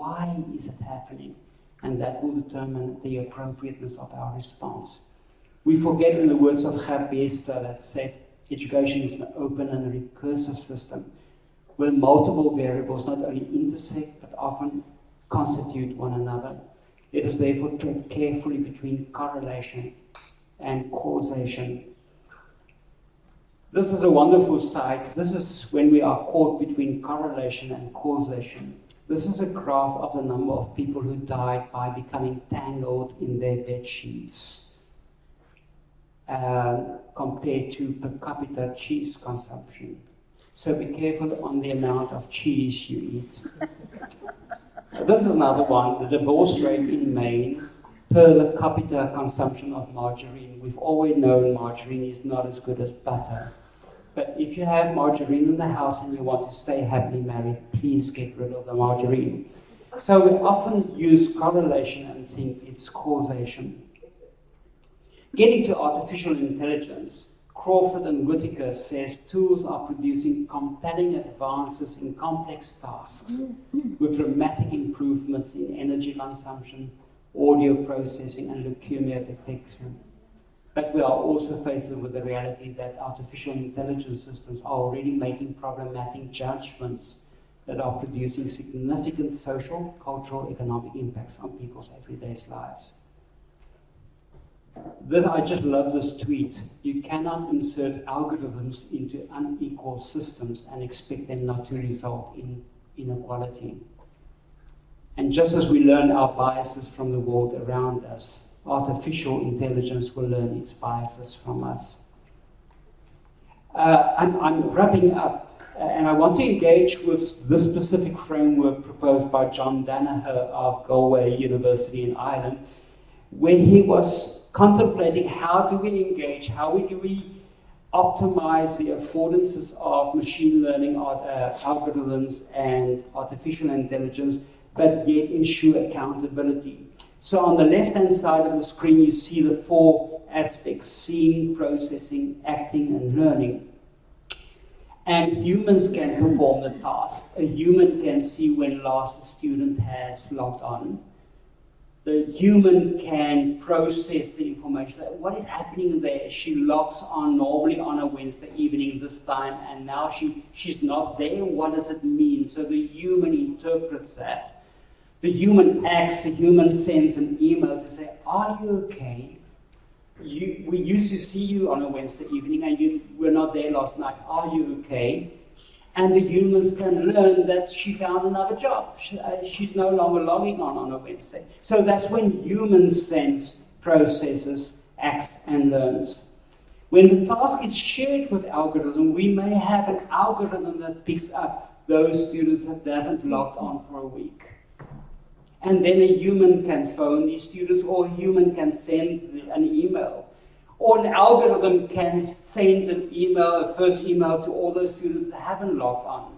why is it happening? And that will determine the appropriateness of our response. We forget, in the words of Bester, that said, education is an open and recursive system where multiple variables not only intersect but often constitute one another. Let us therefore tread carefully between correlation and causation. This is a wonderful sight. This is when we are caught between correlation and causation. This is a graph of the number of people who died by becoming tangled in their bed sheets compared to per capita cheese consumption. So be careful on the amount of cheese you eat. This is another one, the divorce rate in Maine per the capita consumption of margarine. We've always known margarine is not as good as butter. But if you have margarine in the house and you want to stay happily married, please get rid of the margarine. So we often use correlation and think it's causation. Getting to artificial intelligence, Crawford and Whitaker says tools are producing compelling advances in complex tasks with dramatic improvements in energy consumption, audio processing, and leukemia detection. But we are also faced with the reality that artificial intelligence systems are already making problematic judgments that are producing significant social, cultural, economic impacts on people's everyday lives. I just love this tweet. You cannot insert algorithms into unequal systems and expect them not to result in inequality. And just as we learn our biases from the world around us, artificial intelligence will learn its biases from us. I'm wrapping up, and I want to engage with this specific framework proposed by John Danaher of Galway University in Ireland, where he was contemplating how do we engage, how do we optimize the affordances of machine learning algorithms and artificial intelligence, but yet ensure accountability. So on the left-hand side of the screen, you see the four aspects: seeing, processing, acting, and learning. And humans can perform the task. A human can see when last a student has logged on. The human can process the information. What is happening there? She logs on normally on a Wednesday evening this time, and now she's not there. What does it mean? So the human interprets that. The human acts, the human sends an email to say, are you okay? We used to see you on a Wednesday evening and you were not there last night. Are you okay? And the humans can learn that she found another job. She's no longer logging on a Wednesday. So that's when humans sense, processes, acts, and learns. When the task is shared with algorithm, we may have an algorithm that picks up those students that haven't logged on for a week. And then a human can phone these students, or a human can send an email. Or an algorithm can send an email, a first email to all those students that haven't logged on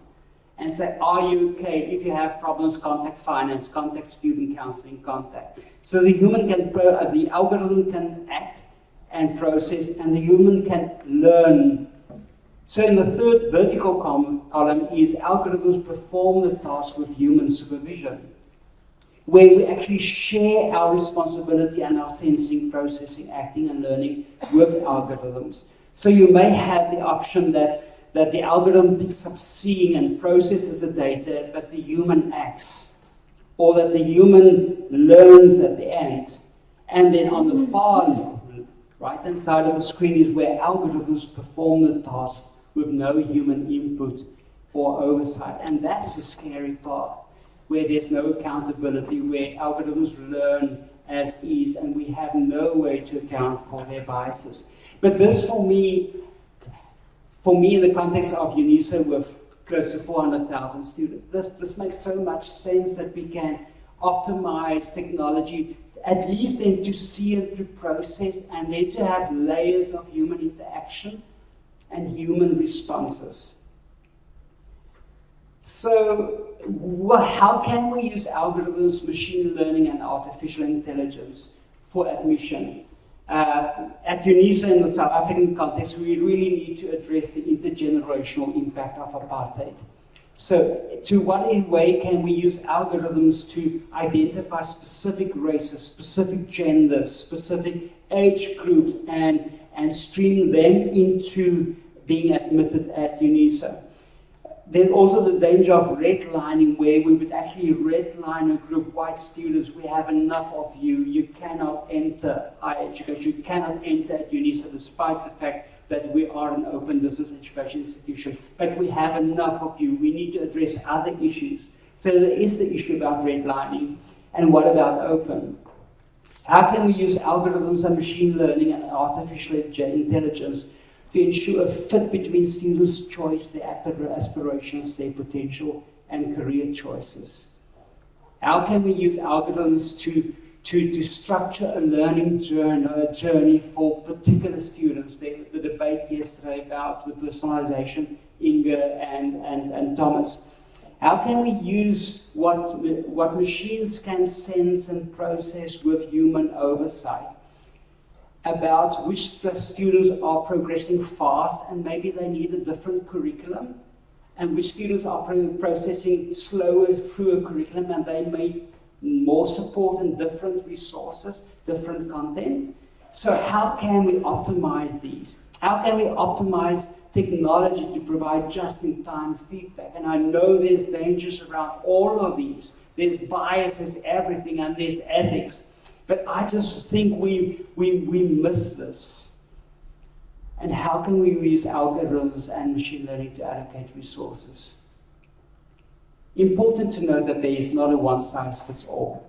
and say, are you okay? If you have problems, contact finance, contact student counseling, contact. So the the algorithm can act and process, and the human can learn. So in the third vertical column is algorithms perform the task with human supervision, where we actually share our responsibility and our sensing, processing, acting, and learning with algorithms. So you may have the option that the algorithm picks up seeing and processes the data, but the human acts. Or that the human learns at the end. And then on the far right-hand side of the screen is where algorithms perform the task with no human input or oversight. And that's the scary part, where there's no accountability, where algorithms learn as is, and we have no way to account for their biases. But this, for me in the context of UNISA with close to 400,000 students, this makes so much sense that we can optimize technology, at least then to see and to process, and then to have layers of human interaction and human responses. So how can we use algorithms, machine learning, and artificial intelligence for admission? At UNISA in the South African context, we really need to address the intergenerational impact of apartheid. So to what way can we use algorithms to identify specific races, specific genders, specific age groups, and stream them into being admitted at UNISA? There's also the danger of redlining, where we would actually redline a group, white students, we have enough of you, you cannot enter higher education, you cannot enter at UNISA, despite the fact that we are an open distance education institution, but we have enough of you, we need to address other issues. So there is the issue about redlining, and what about open? How can we use algorithms and machine learning and artificial intelligence to ensure a fit between students' choice, their aspirations, their potential, and career choices? How can we use algorithms to structure a learning journey for particular students? The debate yesterday about the personalization, Inge and Thomas. How can we use what machines can sense and process with human oversight about which students are progressing fast and maybe they need a different curriculum, and which students are processing slower through a curriculum and they need more support and different resources, different content? So how can we optimize these? How can we optimize technology to provide just-in-time feedback? And I know there's dangers around all of these. There's bias, there's everything, and there's ethics. But I just think we miss this. And how can we use algorithms and machine learning to allocate resources? Important to note that there is not a one-size-fits-all.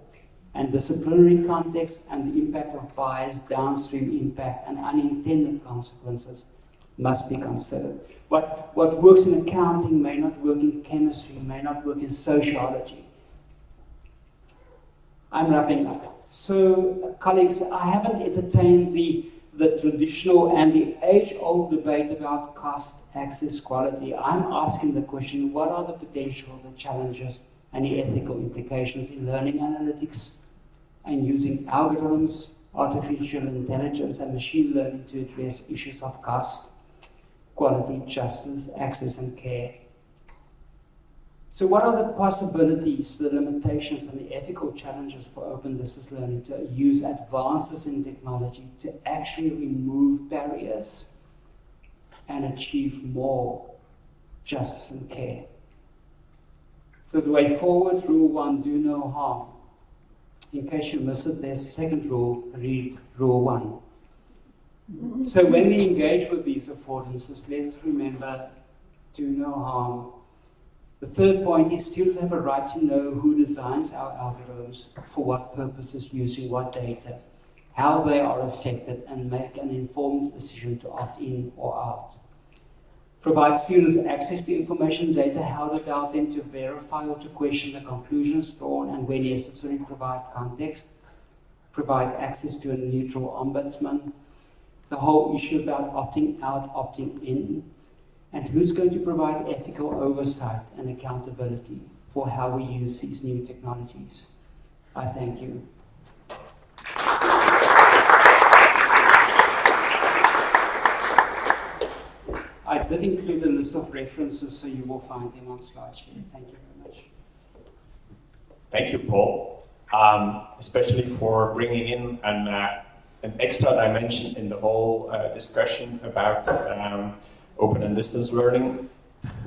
And disciplinary context and the impact of bias, downstream impact, and unintended consequences must be considered. What works in accounting may not work in chemistry, may not work in sociology. I'm wrapping up. So, colleagues, I haven't entertained the traditional and the age-old debate about cost, access, quality. I'm asking the question, what are the potential, the challenges, and the ethical implications in learning analytics and using algorithms, artificial intelligence, and machine learning to address issues of cost, quality, justice, access, and care? So what are the possibilities, the limitations, and the ethical challenges for open distance learning to use advances in technology to actually remove barriers and achieve more justice and care? So the way forward, rule 1, do no harm. In case you missed it, there's a second rule, read rule 1. So when we engage with these affordances, let's remember, do no harm. The third point is students have a right to know who designs our algorithms, for what purposes, using what data, how they are affected, and make an informed decision to opt in or out. Provide students access to information and data, how to allow them to verify or to question the conclusions drawn, and where necessary, provide context. Provide access to a neutral ombudsman. The whole issue about opting out, opting in, and who's going to provide ethical oversight and accountability for how we use these new technologies. I thank you. I did include a list of references, so you will find them on slides here. Thank you very much. Thank you, Paul, especially for bringing in an extra dimension in the whole discussion about open and distance learning.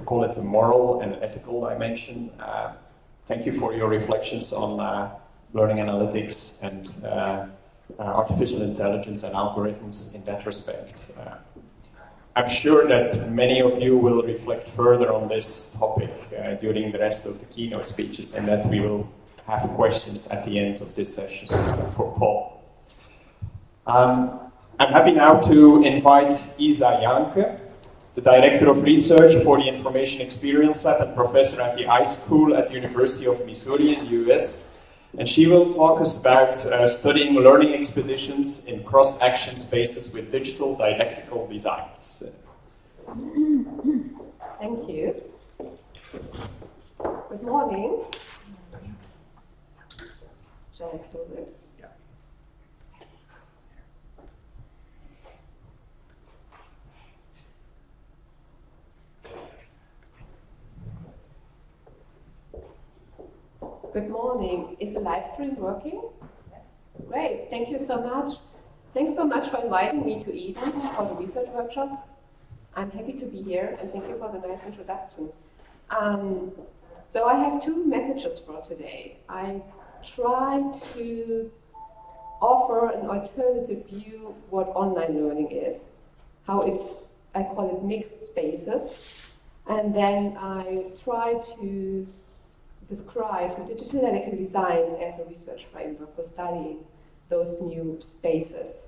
Call it a moral and ethical dimension. Thank you for your reflections on learning analytics and artificial intelligence and algorithms in that respect. I'm sure that many of you will reflect further on this topic during the rest of the keynote speeches, and that we will have questions at the end of this session for Paul. I'm happy now to invite Isa Janke, the Director of Research for the Information Experience Lab and Professor at the iSchool at the University of Missouri in the US. And she will talk us about studying learning expeditions in cross-action spaces with digital didactical designs. Thank you. Good morning. Shall I close it? Good morning. Is the live stream working? Yes. Great. Thank you so much. Thanks so much for inviting me to Eden for the research workshop. I'm happy to be here, and thank you for the nice introduction. So I have two messages for today. I try to offer an alternative view what online learning is, how it's, I call it mixed spaces, and then I try to describe the digital dialectical designs as a research framework for studying those new spaces.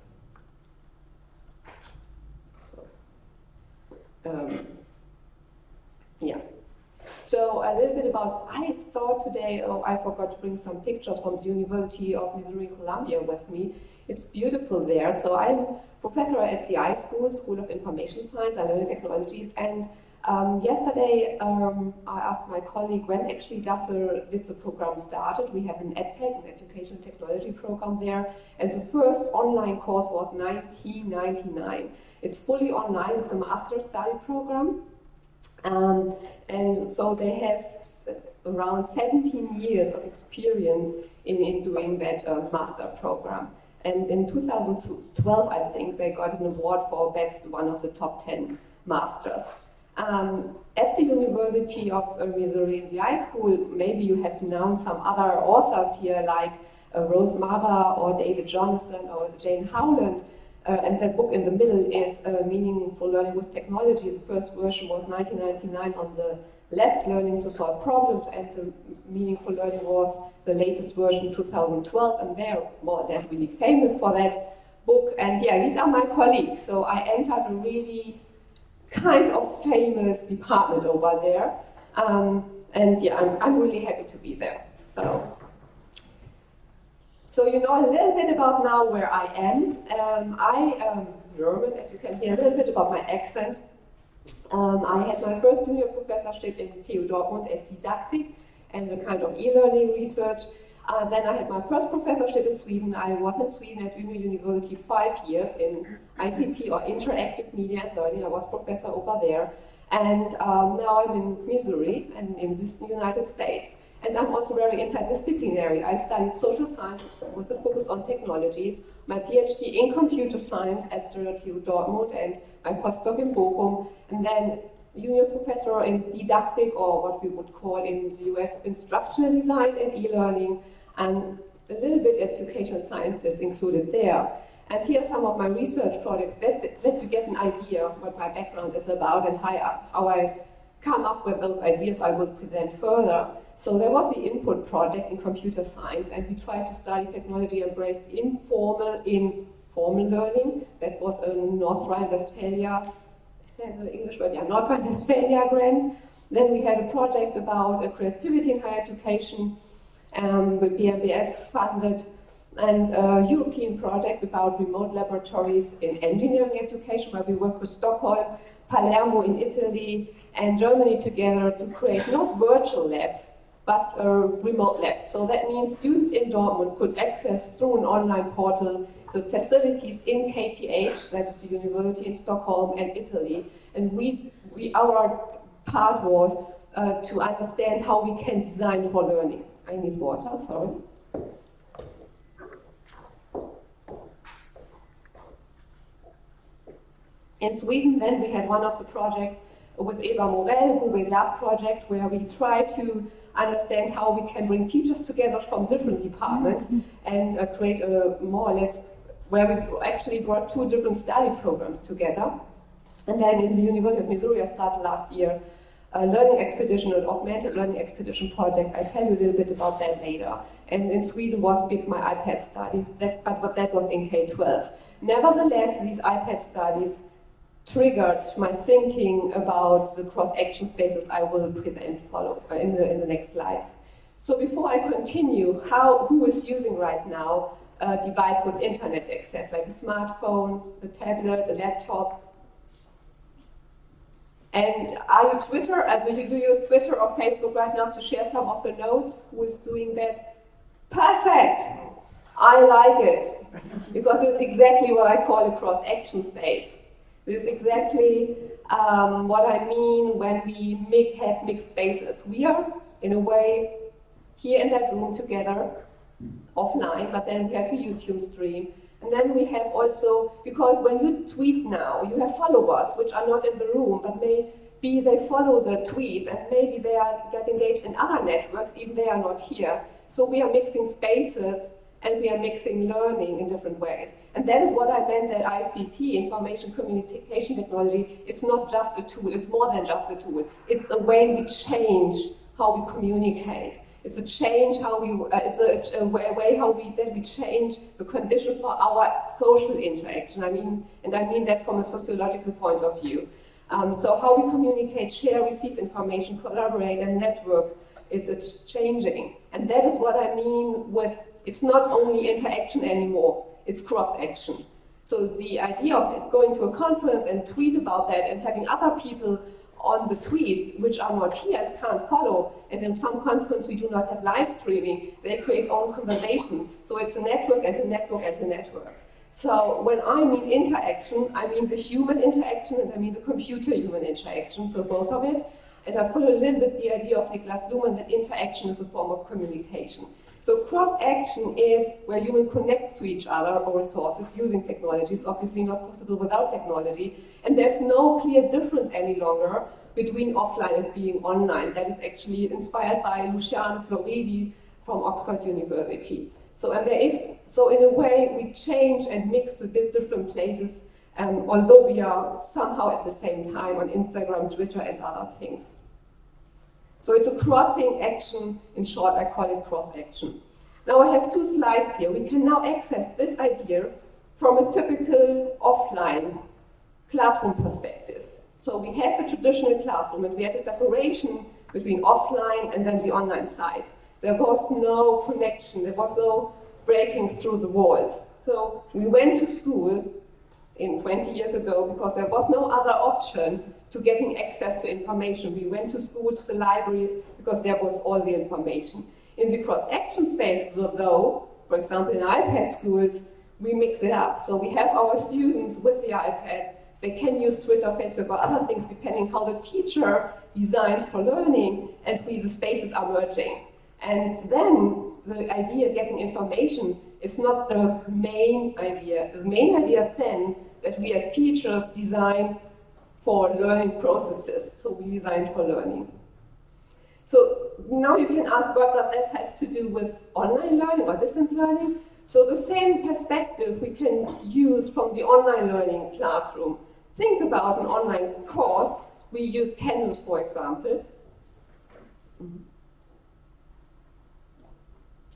Yeah. So a little bit about, I thought today, oh, I forgot to bring some pictures from the University of Missouri, Columbia with me. It's beautiful there. So I'm professor at the iSchool, School of Information Science and Learning Technologies. And yesterday, I asked my colleague, when actually did the program started? We have an EdTech, an educational technology program there. And the first online course was 1999. It's fully online. It's a master study program. And so they have around 17 years of experience in doing that master program. And in 2012, I think, they got an award for best one of the top 10 masters. At the University of Missouri in the iSchool, maybe you have known some other authors here like Rose Mara or David Jonathan or Jane Howland. And that book in the middle is Meaningful Learning with Technology. The first version was 1999 on the left, Learning to Solve Problems, and the Meaningful Learning was the latest version, 2012, and they're more or less really famous for that book. And yeah, these are my colleagues. So I entered a really kind of famous department over there. And yeah, I'm really happy to be there. So you know a little bit about now where I am. I am German, as you can hear a little bit about my accent. I had my first junior professorship in TU Dortmund at Didaktik and a kind of e-learning research. Then I had my first professorship in Sweden. I was in Sweden at Umeå University 5 years in ICT or Interactive Media and Learning. I was professor over there. And now I'm in Missouri and in the United States. And I'm also very interdisciplinary. I studied social science with a focus on technologies, my PhD in computer science at the TU Dortmund, and my postdoc in Bochum, and then junior professor in didactic, or what we would call in the US instructional design and e-learning, and a little bit educational sciences included there. And here are some of my research projects that you get an idea what my background is about and how I come up with those ideas I will present further. So there was the input project in computer science, and we tried to study technology embraced informal in formal learning. That was a North Rhine-Westphalia, is that an English word? Yeah, North Rhine-Westphalia grant. Then we had a project about creativity in higher education, with BMBF funded, and a European project about remote laboratories in engineering education, where we work with Stockholm, Palermo in Italy, and Germany together to create not virtual labs, but remote labs. So that means students in Dortmund could access through an online portal the facilities in KTH, that is the university in Stockholm and Italy. And our part was to understand how we can design for learning. I need water, sorry. In Sweden, then we had one of the projects with Eva Morell, Google Glass project, where we try to understand how we can bring teachers together from different departments and create a more or less, where we actually brought 2 different study programs together. And then in the University of Missouri, I started last year a learning expedition, an augmented learning expedition project. I'll tell you a little bit about that later. And in Sweden was big my iPad studies, but that was in K-12. Nevertheless, these iPad studies triggered my thinking about the cross-action spaces I will present in the next slides. So before I continue, who is using right now a device with internet access, like a smartphone, a tablet, a laptop? And are you Twitter? Do you use Twitter or Facebook right now to share some of the notes? Who is doing that? Perfect! I like it, because it's exactly what I call a cross-action space. This is exactly what I mean when we have mixed spaces. We are, in a way, here in that room together, offline, but then we have the YouTube stream. And then we have also, because when you tweet now, you have followers which are not in the room, but maybe they follow the tweets and maybe they get engaged in other networks, even they are not here. So we are mixing spaces and we are mixing learning in different ways. And that is what I meant that ICT, information communication technology, is not just a tool, it's more than just a tool. It's a way we change how we communicate. It's a change how we, it's a way how we change the condition for our social interaction. I mean that from a sociological point of view. So how we communicate, share, receive information, collaborate, and network it's changing. And that is what I mean with, it's not only interaction anymore, it's cross-action. So the idea of going to a conference and tweet about that and having other people on the tweet, which are not here and can't follow, and in some conference we do not have live streaming, they create own conversation. So it's a network and a network and a network. So when I mean interaction, I mean the human interaction and I mean the computer-human interaction, so both of it. And I follow a little bit the idea of Niklas Luhmann that interaction is a form of communication. So cross-action is where human connects to each other or resources using technology. It's obviously not possible without technology. And there's no clear difference any longer between offline and being online. That is actually inspired by Luciano Floridi from Oxford University. So in a way, we change and mix a bit different places, although we are somehow at the same time on Instagram, Twitter, and other things. So it's a crossing action. In short, I call it cross-action. Now I have two slides here. We can now access this idea from a typical offline classroom perspective. So we had the traditional classroom and we had a separation between offline and then the online sides. There was no connection, there was no breaking through the walls. So we went to school 20 years ago because there was no other option to getting access to information. We went to school, to the libraries, because there was all the information. In the cross-action space, though, for example, in iPad schools, we mix it up. So we have our students with the iPad. They can use Twitter, Facebook, or other things depending how the teacher designs for learning, and the spaces are merging. And then the idea of getting information is not the main idea. The main idea then that we as teachers design for learning processes. So we design for learning. So now you can ask what that has to do with online learning or distance learning. So the same perspective we can use from the online learning classroom. Think about an online course. We use Canvas, for example.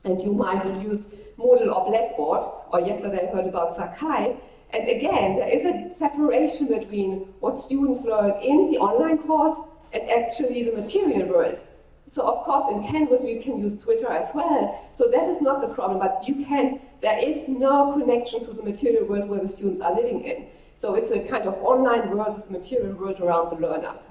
And you might use Moodle or Blackboard, or yesterday I heard about Sakai. And again, there is a separation between what students learn in the online course and actually the material world. So of course in Canvas we can use Twitter as well, so that is not the problem, but there is no connection to the material world where the students are living in. So it's a kind of online versus material world around the learners.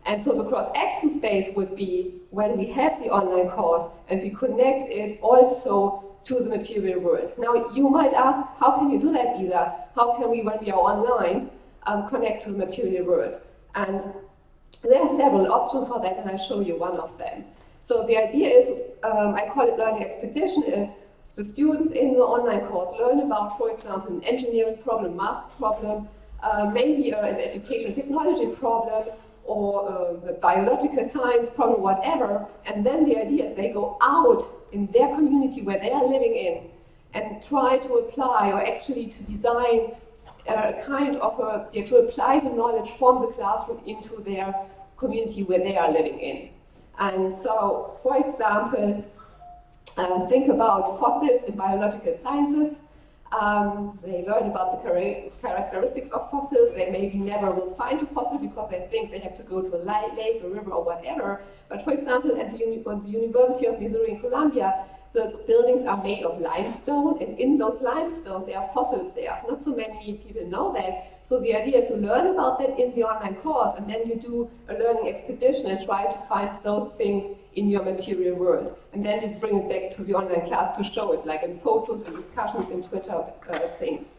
And so the cross-action space would be when we have the online course and we connect it also to the material world. Now you might ask, how can you do that either? How can we, when we are online, connect to the material world? And there are several options for that, and I'll show you one of them. So the idea is, I call it learning expedition, is the students in the online course learn about, for example, an engineering problem, math problem, maybe an education technology problem, or a biological science problem, whatever, and then the idea is they go out in their community where they are living in and try to apply, or actually to design to apply the knowledge from the classroom into their community where they are living in. And so, for example, think about fossils in biological sciences. They learn about the characteristics of fossils. They maybe never will find a fossil because they think they have to go to a lake, a river, or whatever. But for example, at the University of Missouri in Columbia, the buildings are made of limestone, and in those limestones there are fossils there. Not so many people know that. So the idea is to learn about that in the online course, and then you do a learning expedition and try to find those things in your material world. And then you bring it back to the online class to show it, like in photos and discussions in Twitter things.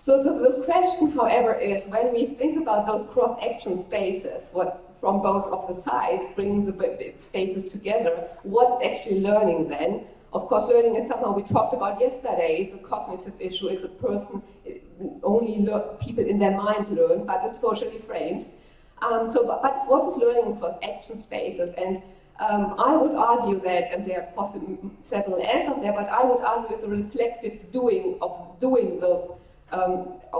So the question, however, is when we think about those cross-action spaces, from both of the sides, bringing the spaces together, what is actually learning then? Of course, learning is somehow we talked about yesterday. It's a cognitive issue. It's a person, only people in their mind learn, but it's socially framed. But what is learning across action spaces? And I would argue that, and there are possibly several answers there, but I would argue it's a reflective doing those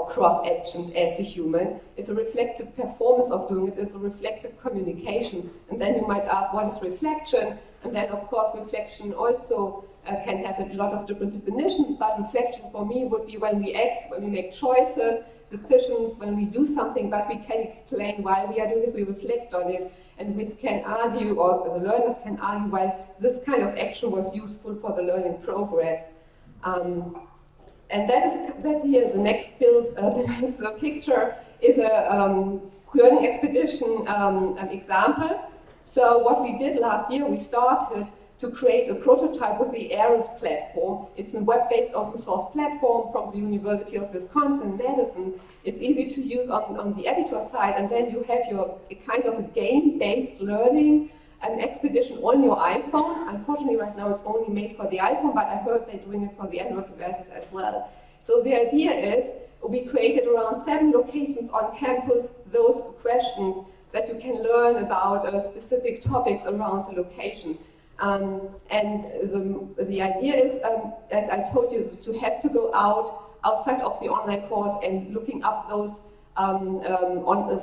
cross actions as a human. It's a reflective performance of doing it. It's a reflective communication. And then you might ask, what is reflection? And then, of course, reflection also can have a lot of different definitions, but reflection for me would be when we act, when we make choices, decisions, when we do something, but we can explain why we are doing it, we reflect on it, and we can argue, or the learners can argue why this kind of action was useful for the learning progress. And that here is the next build, the next picture is a learning expedition example. So what we did last year, we started to create a prototype with the ARIS platform. It's a web-based open source platform from the University of Wisconsin-Madison. It's easy to use on the editor side, and then you have your kind of a game-based learning expedition on your iPhone. Unfortunately, right now it's only made for the iPhone, but I heard they're doing it for the Android devices as well. So the idea is we created around 7 locations on campus, those questions that you can learn about specific topics around the location. And the idea is, as I told you, to have to go outside of the online course and looking up those on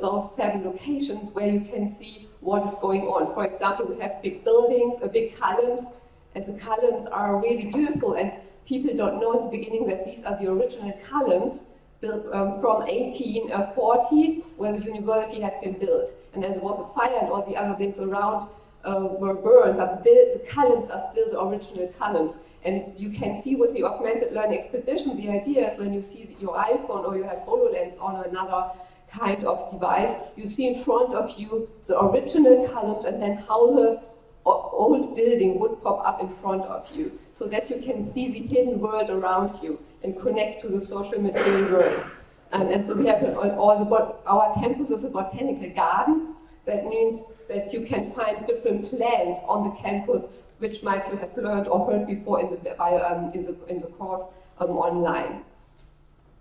those 7 locations where you can see what is going on. For example, we have big buildings, big columns, and the columns are really beautiful, and people don't know at the beginning that these are the original columns built from 1840, where the university has been built. And then there was a fire and all the other things around were burned, but the columns are still the original columns. And you can see with the augmented learning expedition, the idea is when you see your iPhone or you have HoloLens on another kind of device, you see in front of you the original columns and then how the old building would pop up in front of you, so that you can see the hidden world around you and connect to the social material world. And so we have our campus is a botanical garden. That means that you can find different plants on the campus, which might you have learned or heard before in the course online.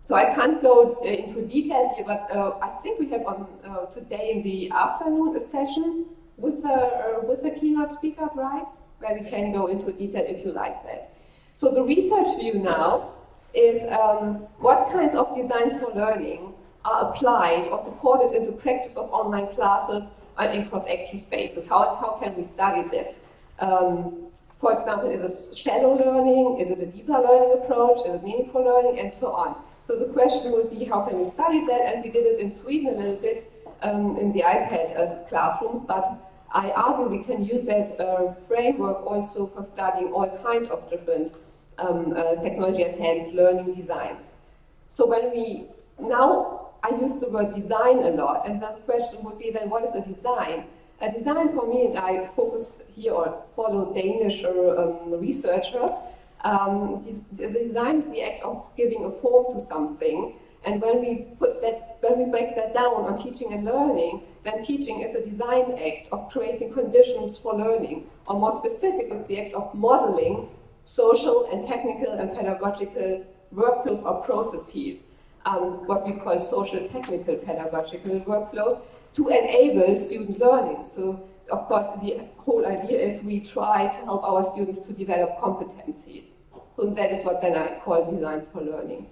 So I can't go into detail here, but I think we have on today in the afternoon a session with the keynote speakers, right? Where we can go into detail if you like that. So the research view now is what kinds of designs for learning are applied or supported in the practice of online classes and in cross-action spaces. How can we study this? For example, is it shallow learning? Is it a deeper learning approach? Is it meaningful learning? And so on. So the question would be, how can we study that? And we did it in Sweden a little bit in the iPad classrooms, but I argue we can use that framework also for studying all kinds of different technology-enhanced learning designs. So now I use the word design a lot, and the question would be then, what is a design? A design for me, and I focus here or follow Danish researchers, the design is the act of giving a form to something, and when we break that down on teaching and learning, then teaching is a design act of creating conditions for learning, or more specifically, it's the act of modeling social and technical and pedagogical workflows or processes, what we call social technical pedagogical workflows, to enable student learning. So, of course, the whole idea is we try to help our students to develop competencies. So that is what then I call designs for learning.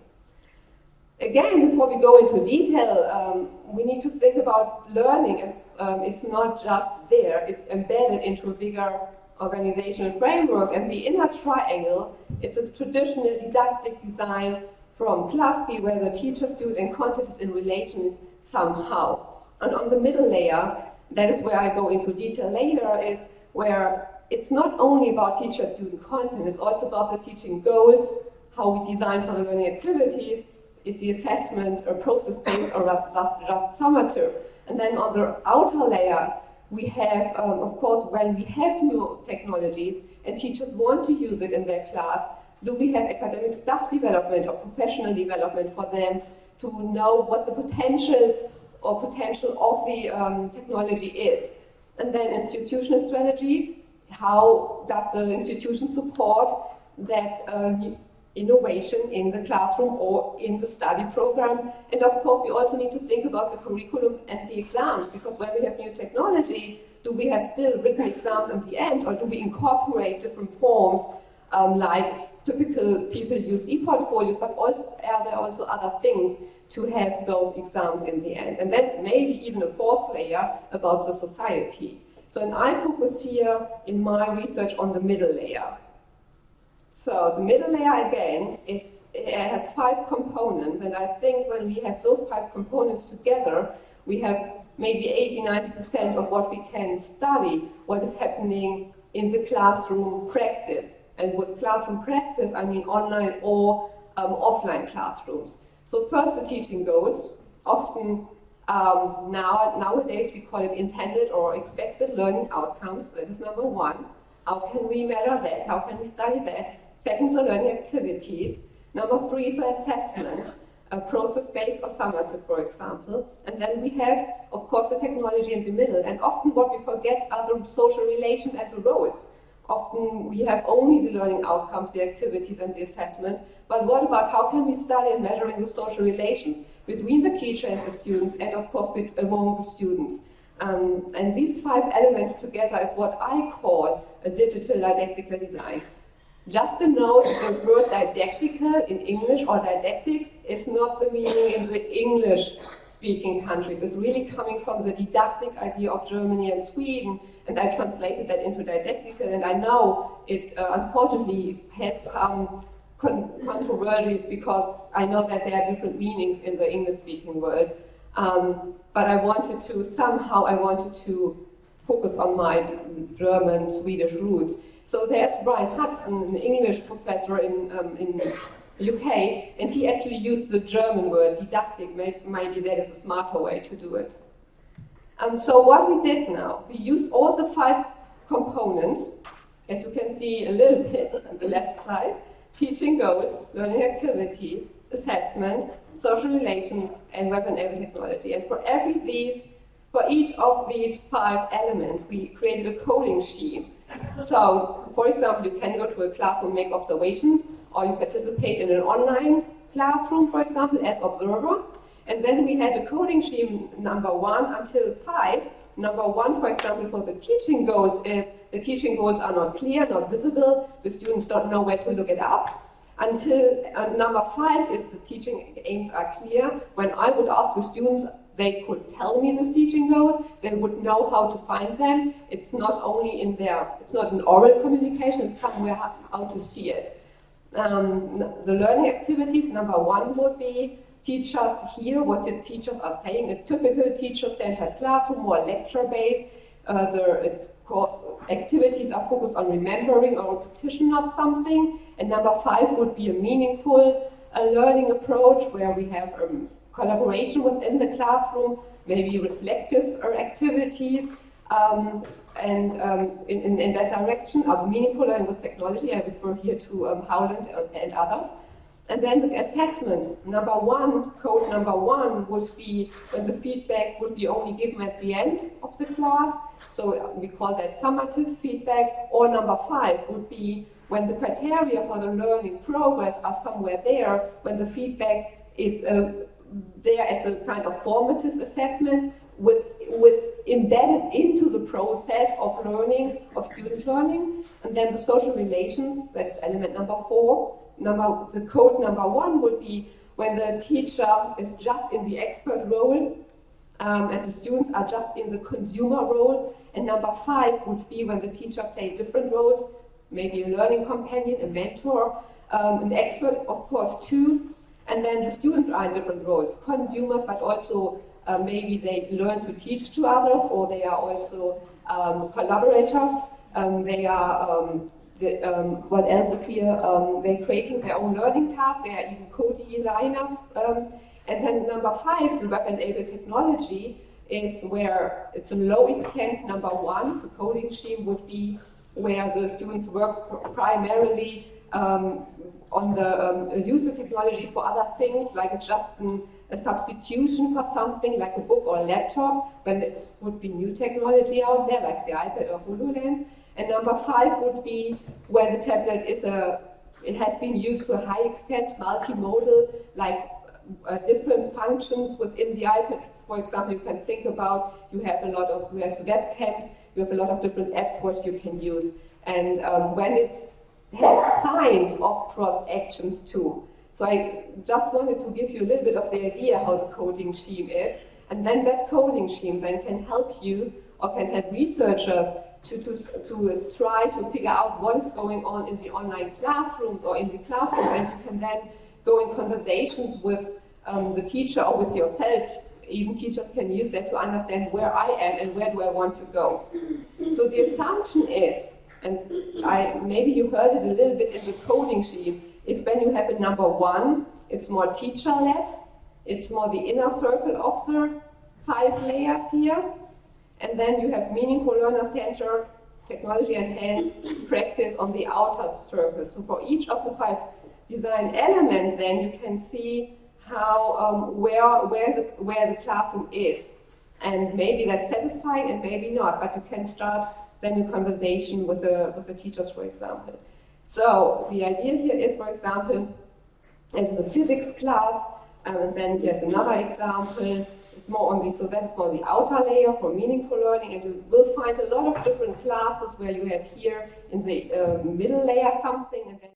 Again, before we go into detail, we need to think about learning as it's not just there, it's embedded into a bigger organizational framework, and the inner triangle, it's a traditional didactic design from class B where the teacher, student, and content is in relation somehow. And on the middle layer, that is where I go into detail later, is where it's not only about teacher-student content, it's also about the teaching goals, how we design for the learning activities, is the assessment a process-based or just summative. And then on the outer layer, we have, of course, when we have new technologies and teachers want to use it in their class, Do we have academic staff development or professional development for them to know what the potential of the technology is? And then institutional strategies. How does the institution support that innovation in the classroom or in the study program? And of course, we also need to think about the curriculum and the exams, because when we have new technology, do we have still written exams at the end, or do we incorporate different forms, like typical people use e-portfolios, but also, are there also other things to have those exams in the end? And then maybe even a fourth layer about the society. So, and I focus here in my research on the middle layer. So the middle layer, again, has 5 components, and I think when we have those 5 components together, we have maybe 80–90% of what we can study, what is happening in the classroom practice. And with classroom practice, I mean online or offline classrooms. So first, the teaching goals. Often nowadays we call it intended or expected learning outcomes. That is number 1. How can we measure that? How can we study that? Second, the learning activities. Number 3 is the assessment, process-based or summative, for example. And then we have, of course, the technology in the middle. And often what we forget are the social relations and the roles. Often we have only the learning outcomes, the activities and the assessment. But what about how can we study and measuring the social relations between the teacher and the students, and of course among the students? And these 5 elements together is what I call a digital didactical design. Just to note, the word didactical in English or didactics is not the meaning in the English-speaking countries. It's really coming from the didactic idea of Germany and Sweden, and I translated that into didactical, and I know it unfortunately has some controversies because I know that there are different meanings in the English-speaking world. But I wanted to focus on my German, Swedish roots. So there's Brian Hudson, an English professor in the UK, and he actually used the German word didactic. Maybe that is a smarter way to do it. So what we did now, we used all the 5 components, as you can see a little bit on the left side: teaching goals, learning activities, assessment, social relations, and web-enabled technology. And for each of these 5 elements, we created a coding scheme. So, for example, you can go to a classroom, make observations, or you participate in an online classroom, for example, as observer. And then we had a coding scheme number 1 until 5. Number 1, for example, for the teaching goals is the teaching goals are not clear, not visible. The students don't know where to look it up. Until number 5 is the teaching aims are clear. When I would ask the students, they could tell me the teaching goals, they would know how to find them. It's not only it's not an oral communication, it's somewhere how to see it. The learning activities, number 1 would be teachers hear what the teachers are saying. A typical teacher-centered classroom, more lecture-based. Activities are focused on remembering or repetition of something. And number 5 would be a meaningful learning approach where we have collaboration within the classroom, maybe reflective activities, and in that direction, meaningful learning with technology. I refer here to Howland and others. And then the assessment, code number one would be when the feedback would be only given at the end of the class. So we call that summative feedback. Or number 5 would be when the criteria for the learning progress are somewhere there, when the feedback is there as a kind of formative assessment with embedded into the process of learning, of student learning. And then the social relations, that's element number 4. The code number 1 would be when the teacher is just in the expert role and the students are just in the consumer role. And number 5 would be when the teacher plays different roles, maybe a learning companion, a mentor, an expert, of course, too. And then the students are in different roles, consumers, but also maybe they learn to teach to others, or they are also collaborators. They are what else is here? They're creating their own learning tasks. They are even co-designers. And then number 5, the web-enabled technology, is where it's a low extent. Number 1, the coding scheme would be where the students work primarily on the use of technology for other things, like just a substitution for something like a book or a laptop, when it would be new technology out there, like the iPad or HoloLens. And number 5 would be where the tablet is it has been used to a high extent, multimodal, like different functions within the iPad. For example, you can think about you have webcams, you have a lot of different apps what you can use. And when it has signs of cross actions too. So I just wanted to give you a little bit of the idea how the coding scheme is, and then that coding scheme then can help you or can help researchers to try to figure out what is going on in the online classrooms or in the classroom, and you can then go in conversations with the teacher or with yourself. Even teachers can use that to understand where I am and where do I want to go. So the assumption is, and maybe you heard it a little bit in the coding sheet, is when you have a number 1, it's more teacher-led, it's more the inner circle of the 5 layers here, and then you have meaningful learner-centered, technology-enhanced practice on the outer circle. So for each of the 5 design elements, then you can see how where the classroom is, and maybe that's satisfying and maybe not. But you can start then your conversation with the teachers, for example. So the idea here is, for example, it is a physics class, and then here's another example. It's more on so that's more the outer layer for meaningful learning, and you will find a lot of different classes where you have here in the middle layer something, and then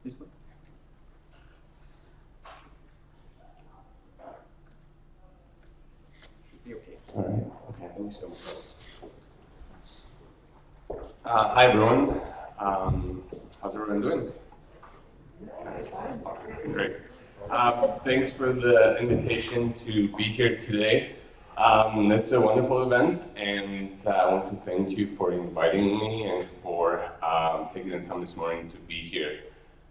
This one? Should be okay. All right. Okay. Thank you so much. Hi everyone. How's everyone doing? Awesome. Great. Thanks for the invitation to be here today. It's a wonderful event, and I want to thank you for inviting me and for taking the time this morning to be here.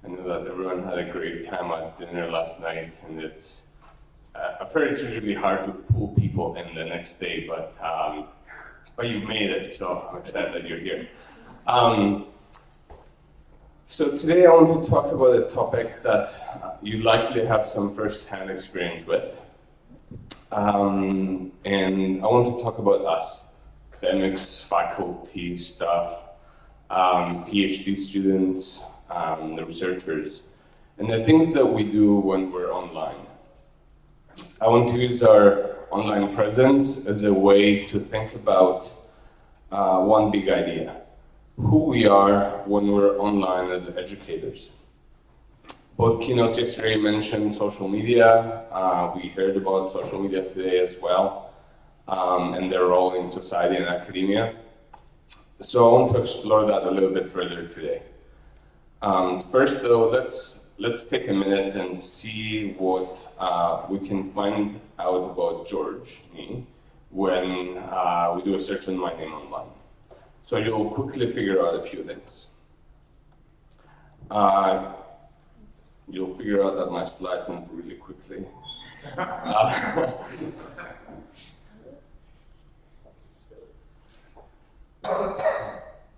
I know that everyone had a great time at dinner last night, and I've heard it's usually hard to pull people in the next day, but you've made it, so I'm excited that you're here. So today I want to talk about a topic that you likely have some first-hand experience with. And I want to talk about us, academics, faculty, staff, PhD students, the researchers, and the things that we do when we're online. I want to use our online presence as a way to think about one big idea: who we are when we're online as educators. Both keynotes yesterday mentioned social media. We heard about social media today as well, and their role in society and academia. So I want to explore that a little bit further today. First though, let's take a minute and see what we can find out about George, me, when we do a search on my name online. So you'll quickly figure out a few things. You'll figure out that my slides went really quickly.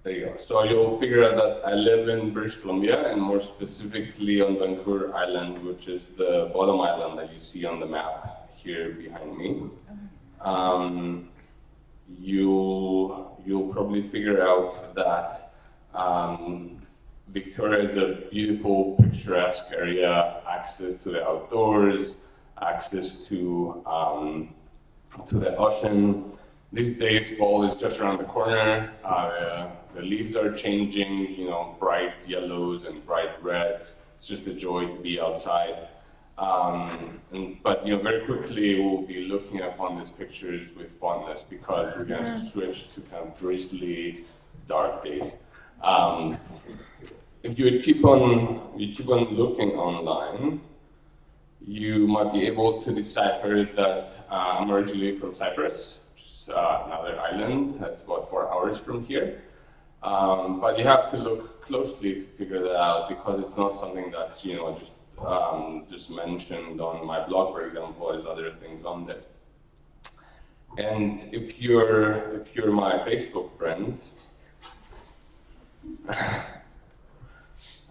There you go. So you'll figure out that I live in British Columbia, and more specifically on Vancouver Island, which is the bottom island that you see on the map here behind me. You'll probably figure out that Victoria is a beautiful, picturesque area, access to the outdoors, access to the ocean. These days, fall is just around the corner. The leaves are changing, bright yellows and bright reds. It's just a joy to be outside. But very quickly we'll be looking upon these pictures with fondness because we're going to switch to kind of drizzly, dark days. If you keep on looking online, you might be able to decipher that I'm originally from Cyprus, which is another island. It's about 4 hours from here. But you have to look closely to figure that out because it's not something that's just mentioned on my blog, for example. There's other things on there. And if you're my Facebook friend,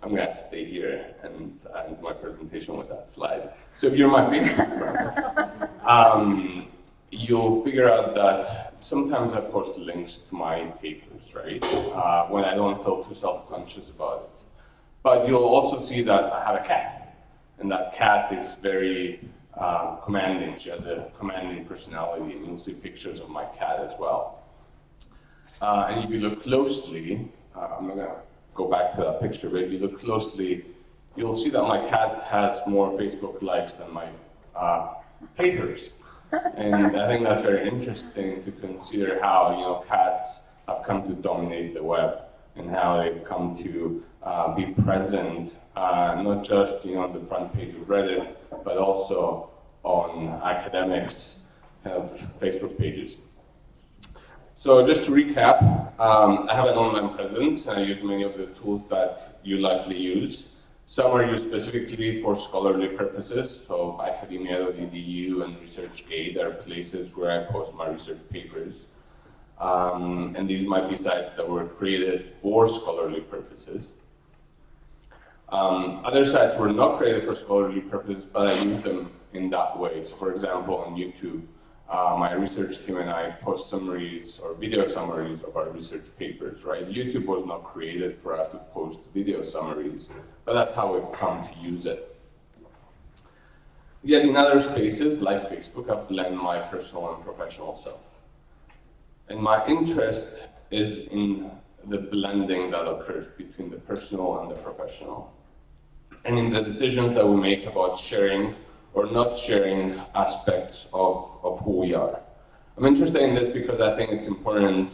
I'm gonna stay here and end my presentation with that slide. So if you're my Facebook friend, you'll figure out that sometimes I post links to my papers, right? When I don't feel too self-conscious about it. But you'll also see that I have a cat, and that cat is very commanding. She has a commanding personality, and you'll see pictures of my cat as well. And if you look closely, I'm not gonna go back to that picture, but if you look closely, you'll see that my cat has more Facebook likes than my papers. And I think that's very interesting to consider how cats have come to dominate the web and how they've come to be present, not just on the front page of Reddit, but also on academics' kind of Facebook pages. So just to recap, I have an online presence and I use many of the tools that you likely use. Some are used specifically for scholarly purposes, so academia.edu and ResearchGate are places where I post my research papers. And these might be sites that were created for scholarly purposes. Other sites were not created for scholarly purposes, but I use them in that way. So for example, on YouTube, my research team and I post summaries or video summaries of our research papers, right? YouTube was not created for us to post video summaries, but that's how we've come to use it. Yet in other spaces, like Facebook, I blend my personal and professional self. And my interest is in the blending that occurs between the personal and the professional. and in the decisions that we make about sharing or not sharing aspects of who we are. I'm interested in this because I think it's important.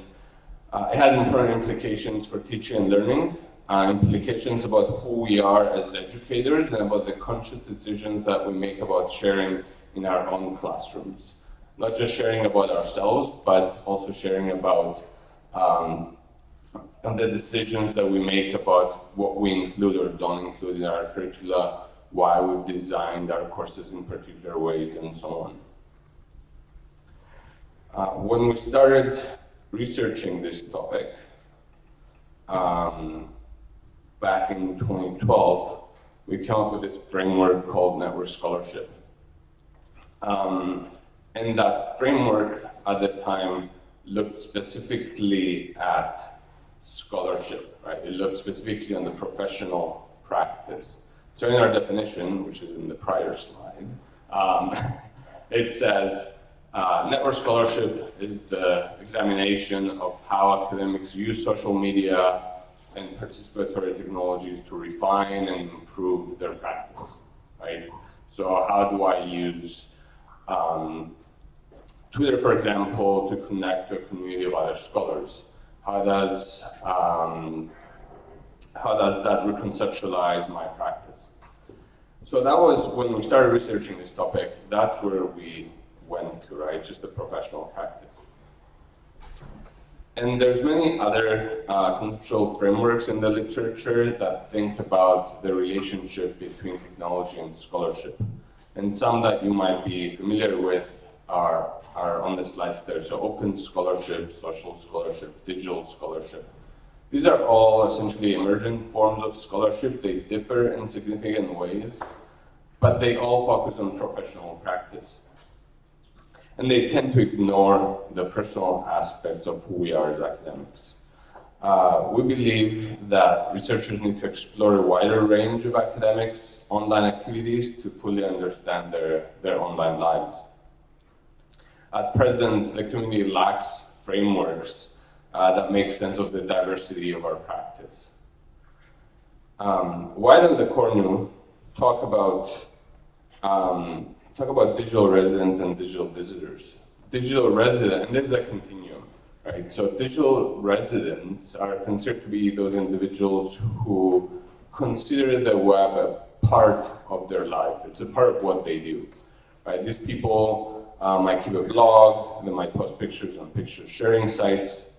It has important implications for teaching and learning, implications about who we are as educators and about the conscious decisions that we make about sharing in our own classrooms. Not just sharing about ourselves, but also sharing about the decisions that we make about what we include or don't include in our curricula, why we've designed our courses in particular ways, and so on. When we started researching this topic back in 2012, we came up with this framework called network scholarship. And that framework at the time looked specifically at scholarship, right? It looked specifically on the professional practice. So in our definition, which is in the prior slide, it says, network scholarship is the examination of how academics use social media and participatory technologies to refine and improve their practice, right? So how do I use Twitter, for example, to connect to a community of other scholars? How does that reconceptualize my practice? So that was when we started researching this topic, that's where we went to, right? Just the professional practice. And there's many other conceptual frameworks in the literature that think about the relationship between technology and scholarship. And some that you might be familiar with are on the slides there. So open scholarship, social scholarship, digital scholarship. These are all essentially emergent forms of scholarship. They differ in significant ways, but they all focus on professional practice. And they tend to ignore the personal aspects of who we are as academics. We believe that researchers need to explore a wider range of academics' online activities to fully understand their online lives. At present, the community lacks frameworks that make sense of the diversity of our practice. White and Lecornu talk about digital residents and digital visitors. Digital resident, and this is a continuum, right? So digital residents are considered to be those individuals who consider the web a part of their life. It's a part of what they do, right? These people might keep a blog, they might post pictures on picture sharing sites,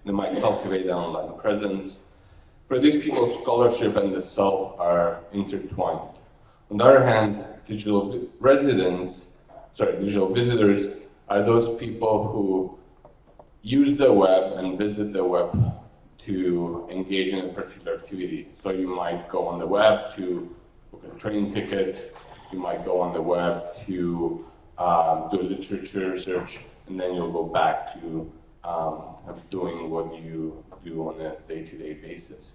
they might cultivate an online presence. For these people, scholarship and the self are intertwined. On the other hand, digital visitors are those people who use the web and visit the web to engage in a particular activity. So you might go on the web to book a train ticket, you might go on the web to do literature research, and then you'll go back to doing what you do on a day-to-day basis.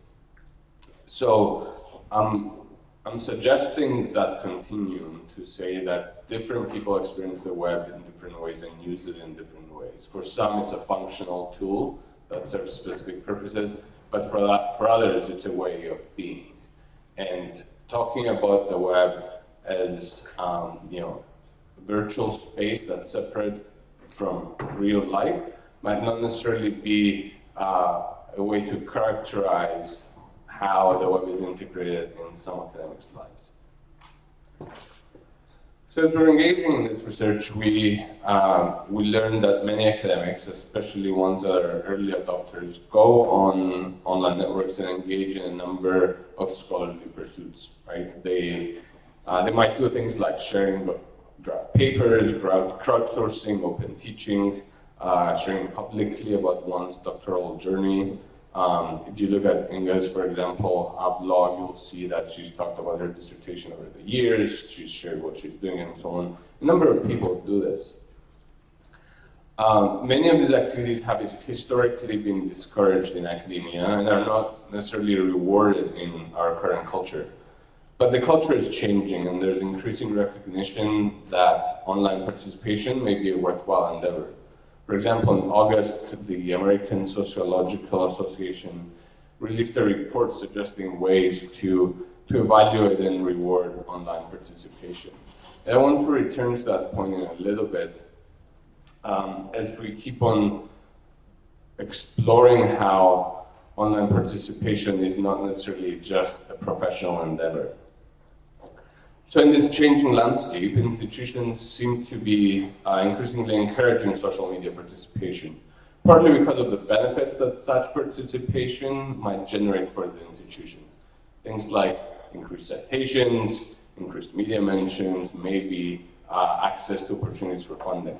So I'm suggesting that continuum to say that different people experience the web in different ways and use it in different ways. For some, it's a functional tool that serves specific purposes, but for others, it's a way of being. And talking about the web as virtual space that's separate from real life might not necessarily be a way to characterize how the web is integrated in some academics' lives. So as we're engaging in this research, we learned that many academics, especially ones that are early adopters, go on online networks and engage in a number of scholarly pursuits, right? They might do things like sharing draft papers, crowdsourcing, open teaching, sharing publicly about one's doctoral journey. If you look at Inga's, for example, blog, you'll see that she's talked about her dissertation over the years, she's shared what she's doing and so on. A number of people do this. Many of these activities have historically been discouraged in academia and are not necessarily rewarded in our current culture. But the culture is changing and there's increasing recognition that online participation may be a worthwhile endeavor. For example, in August, the American Sociological Association released a report suggesting ways to to evaluate and reward online participation. And I want to return to that point in a little bit as we keep on exploring how online participation is not necessarily just a professional endeavor. So in this changing landscape, institutions seem to be increasingly encouraging social media participation, partly because of the benefits that such participation might generate for the institution. Things like increased citations, increased media mentions, maybe access to opportunities for funding.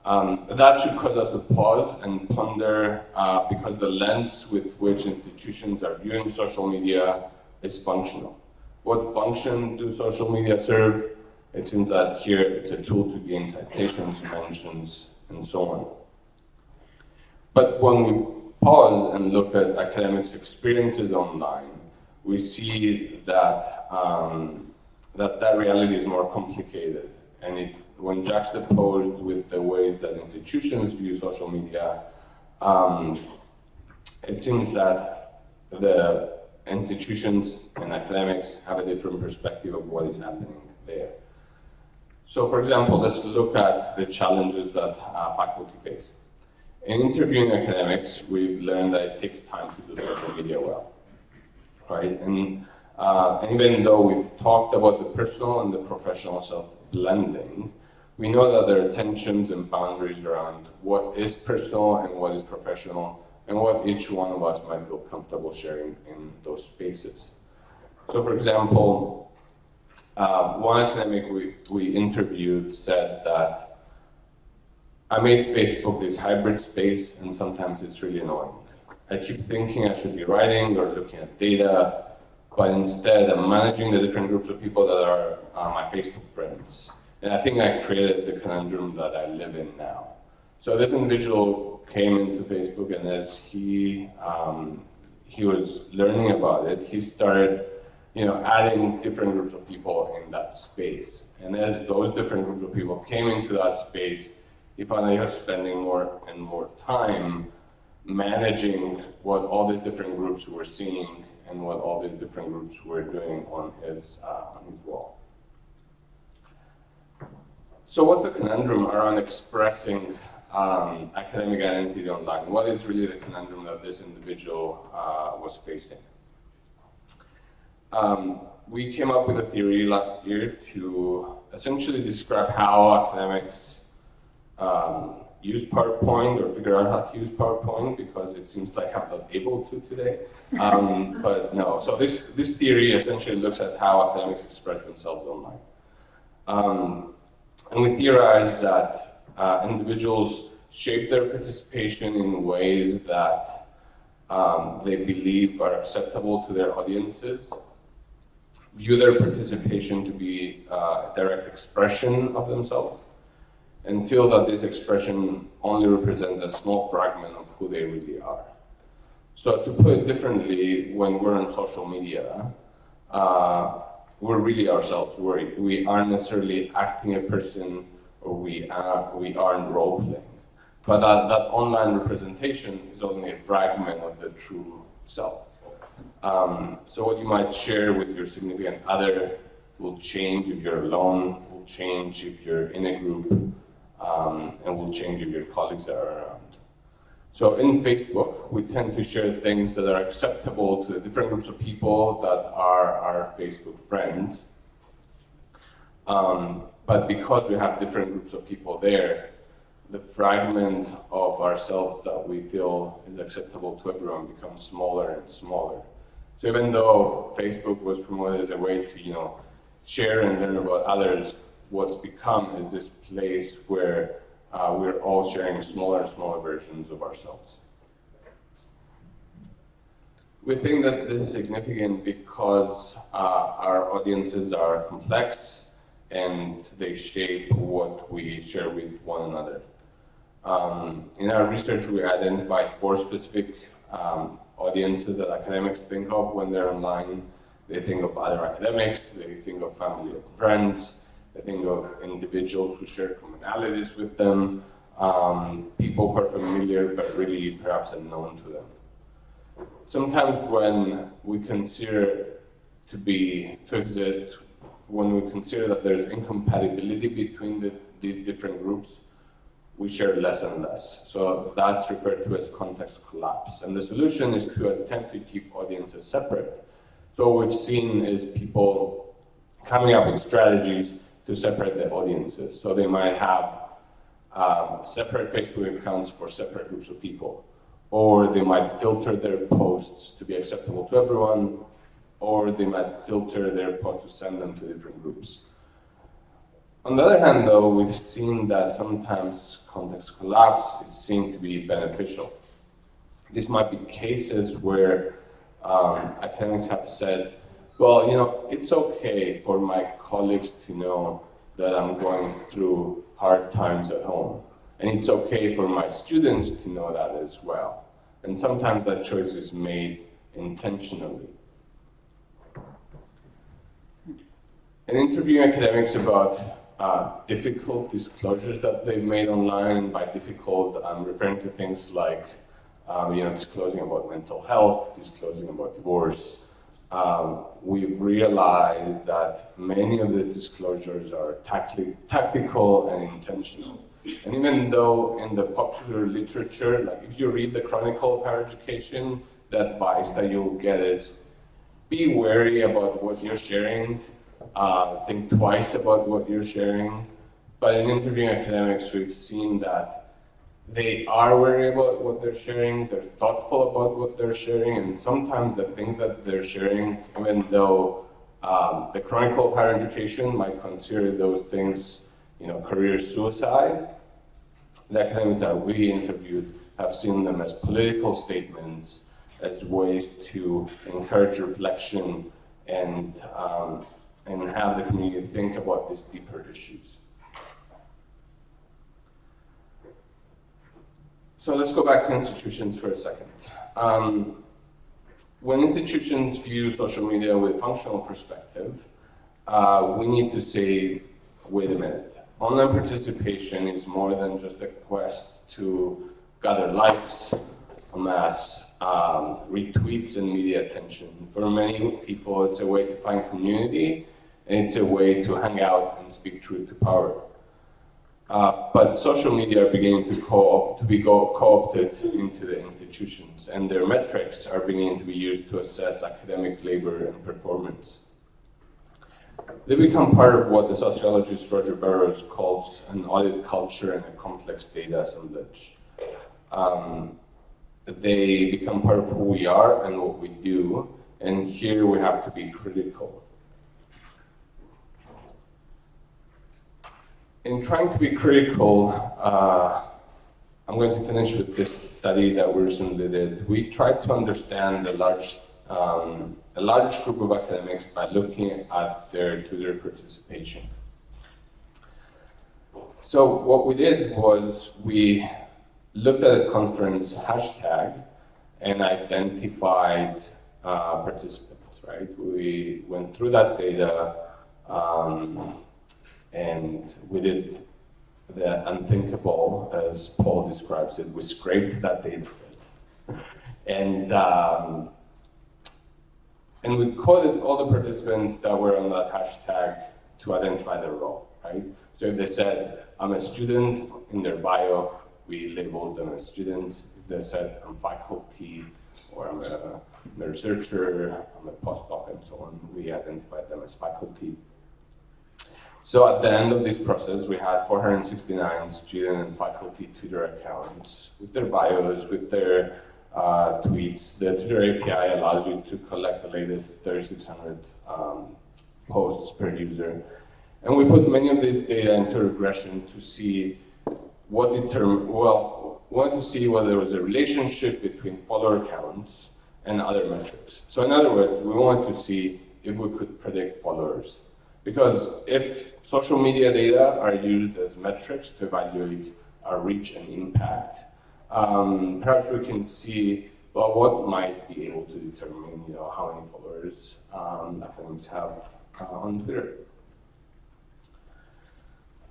That should cause us to pause and ponder because the lens with which institutions are viewing social media is functional. What function do social media serve? It seems that here it's a tool to gain citations, mentions, and so on. But when we pause and look at academics' experiences online, we see that that reality is more complicated, and when juxtaposed with the ways that institutions view social media, it seems that the institutions and academics have a different perspective of what is happening there. So, for example, let's look at the challenges that faculty face. In interviewing academics, we've learned that it takes time to do social media well, right? And even though we've talked about the personal and the professional self-blending, we know that there are tensions and boundaries around what is personal and what is professional, and what each one of us might feel comfortable sharing in those spaces. So, for example, one academic we interviewed said that I made Facebook this hybrid space, and sometimes it's really annoying. I keep thinking I should be writing or looking at data, but instead I'm managing the different groups of people that are my Facebook friends. And I think I created the conundrum that I live in now. So this individual came into Facebook, and as he was learning about it, he started, adding different groups of people in that space. And as those different groups of people came into that space, he found that he was spending more and more time managing what all these different groups were seeing and what all these different groups were doing on his wall. So what's the conundrum around expressing academic identity online? What is really the conundrum that this individual was facing? We came up with a theory last year to essentially describe how academics use PowerPoint or figure out how to use PowerPoint, because it seems like I'm not able to today. But no, so this theory essentially looks at how academics express themselves online. And we theorize that individuals shape their participation in ways that they believe are acceptable to their audiences, view their participation to be a direct expression of themselves, and feel that this expression only represents a small fragment of who they really are. So to put it differently, when we're on social media, we're really ourselves. We aren't necessarily acting a person, or we aren't role-playing. But that online representation is only a fragment of the true self. So what you might share with your significant other will change if you're alone, will change if you're in a group, and will change if your colleagues are around. So in Facebook, we tend to share things that are acceptable to the different groups of people that are our Facebook friends. But because we have different groups of people there, the fragment of ourselves that we feel is acceptable to everyone becomes smaller and smaller. So even though Facebook was promoted as a way to, share and learn about others, what's become is this place where we're all sharing smaller and smaller versions of ourselves. We think that this is significant because our audiences are complex and they shape what we share with one another. In our research, we identified 4 specific audiences that academics think of when they're online. They think of other academics, they think of family and friends, they think of individuals who share commonalities with them, people who are familiar but really perhaps unknown to them. Sometimes when we consider to exist when we consider that there's incompatibility between these different groups. We share less and less. So that's referred to as context collapse. And the solution is to attempt to keep audiences separate. So what we've seen is people coming up with strategies to separate the audiences. So they might have separate Facebook accounts for separate groups of people, or they might filter their posts to be acceptable to everyone, or they might filter their posts to send them to different groups. On the other hand, though, we've seen that sometimes context collapse is seen to be beneficial. These might be cases where academics have said, well, you know, it's okay for my colleagues to know that I'm going through hard times at home. And it's okay for my students to know that as well. And sometimes that choice is made intentionally. In interviewing academics about difficult disclosures that they've made online, and by difficult, I'm referring to things like disclosing about mental health, disclosing about divorce. We've realized that many of these disclosures are tactical and intentional. And even though in the popular literature, like if you read the Chronicle of Higher Education, the advice that you'll get is be wary about what you're sharing, think twice about what you're sharing. But in interviewing academics, we've seen that they are wary about what they're sharing, they're thoughtful about what they're sharing, and sometimes the thing that they're sharing, even though the Chronicle of Higher Education might consider those things, career suicide, the academics that we interviewed have seen them as political statements, as ways to encourage reflection and have the community think about these deeper issues. So let's go back to institutions for a second. When institutions view social media with a functional perspective, we need to say, wait a minute, online participation is more than just a quest to gather likes, amass retweets and media attention. For many people, it's a way to find community, and it's a way to hang out and speak truth to power. But social media are beginning to be co-opted into the institutions, and their metrics are beginning to be used to assess academic labor and performance. They become part of what the sociologist Roger Burrows calls an audit culture and a complex data assemblage. They become part of who we are and what we do, and here we have to be critical. In trying to be critical, I'm going to finish with this study that we recently did. We tried to understand a large group of academics by looking at their Twitter participation. So what we did was we looked at a conference hashtag and identified participants, right? We went through that data and we did the unthinkable, as Paul describes it. We scraped that data set. And we coded all the participants that were on that hashtag to identify their role, right? So if they said, I'm a student, in their bio, we labeled them as students. If they said, I'm faculty, or I'm a researcher, I'm a postdoc, and so on, we identified them as faculty. So at the end of this process, we had 469 student and faculty Twitter accounts with their bios, with their tweets. The Twitter API allows you to collect the latest 3,600 posts per user. And we put many of this data into regression to see what we wanted to see whether there was a relationship between follower counts and other metrics. So in other words, we wanted to see if we could predict followers. Because if social media data are used as metrics to evaluate our reach and impact, perhaps we can see, well, what might be able to determine, how many followers academics have on Twitter.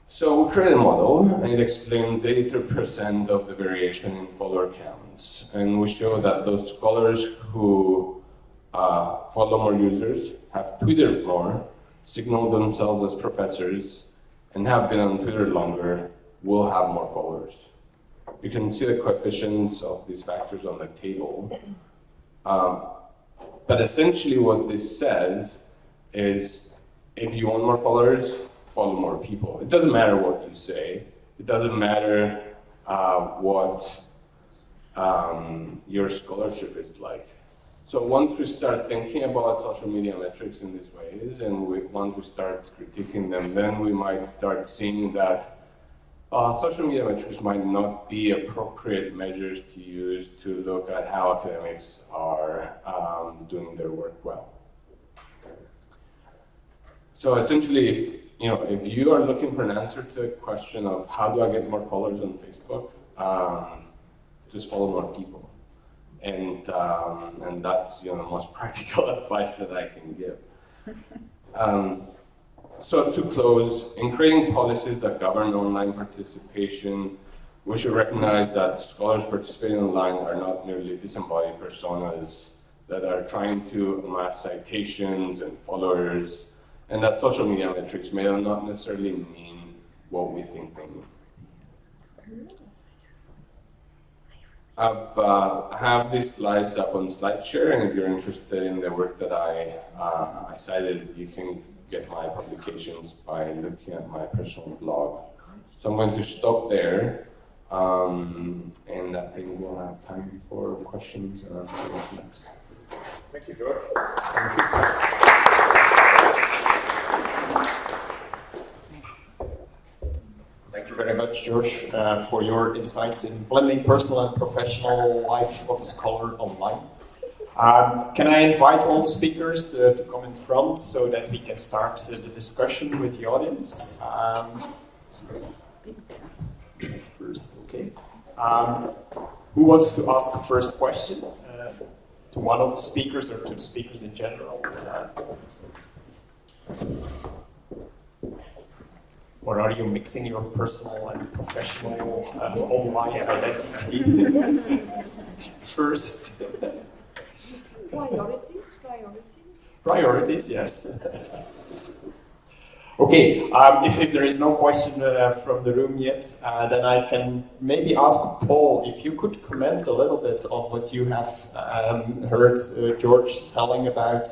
So we created a model, and it explains 83% of the variation in follower counts. And we show that those scholars who follow more users, have Twitter more, signal themselves as professors, and have been on Twitter longer will have more followers. You can see the coefficients of these factors on the table. But essentially what this says is if you want more followers, follow more people. It doesn't matter what you say. It doesn't matter what your scholarship is like. So once we start thinking about social media metrics in these ways, and once we start critiquing them, then we might start seeing that social media metrics might not be appropriate measures to use to look at how academics are doing their work well. So essentially, if you are looking for an answer to the question of how do I get more followers on Facebook, just follow more people. And that's the most practical advice that I can give. So to close, in creating policies that govern online participation, we should recognize that scholars participating online are not merely disembodied personas that are trying to amass citations and followers, and that social media metrics may not necessarily mean what we think they mean. I have these slides up on SlideShare, and if you're interested in the work that I cited, you can get my publications by looking at my personal blog. So I'm going to stop there, and I think we'll have time for questions and answers next. Thank you, George. Thank you. Thank you very much, George, for your insights in blending personal and professional life of a scholar online. Can I invite all the speakers to come in front so that we can start the discussion with the audience? First, okay. Who wants to ask the first question to one of the speakers or to the speakers in general? Or are you mixing your personal and professional online identity first? Priorities? Priorities, yes. Okay, if there is no question from the room yet, then I can maybe ask Paul if you could comment a little bit on what you have heard George telling about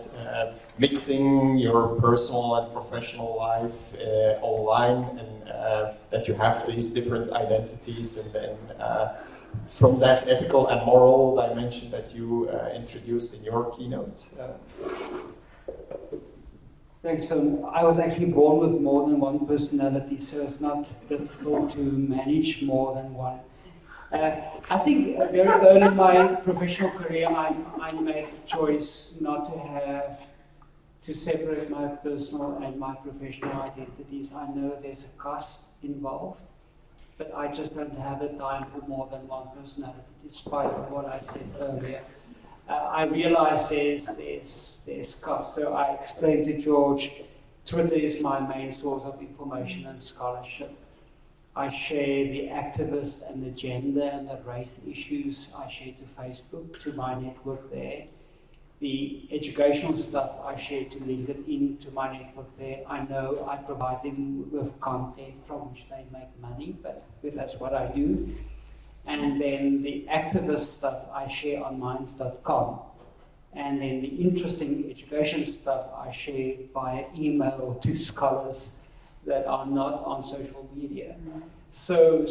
mixing your personal and professional life online, and that you have these different identities, and then from that ethical and moral dimension that you introduced in your keynote. Thanks. I was actually born with more than one personality, so it's not difficult to manage more than one. I think very early in my professional career, I made the choice not to separate my personal and my professional identities. I know there's a cost involved, but I just don't have the time for more than one personality, despite what I said earlier. I realize there's cost, so I explained to George, Twitter is my main source of information and scholarship. I share the activist and the gender and the race issues I share to Facebook, to my network there. The educational stuff I share to LinkedIn, to my network there. I know I provide them with content from which they make money, but that's what I do. And then the activist stuff I share on minds.com. And then the interesting education stuff I share via email to scholars that are not on social media. So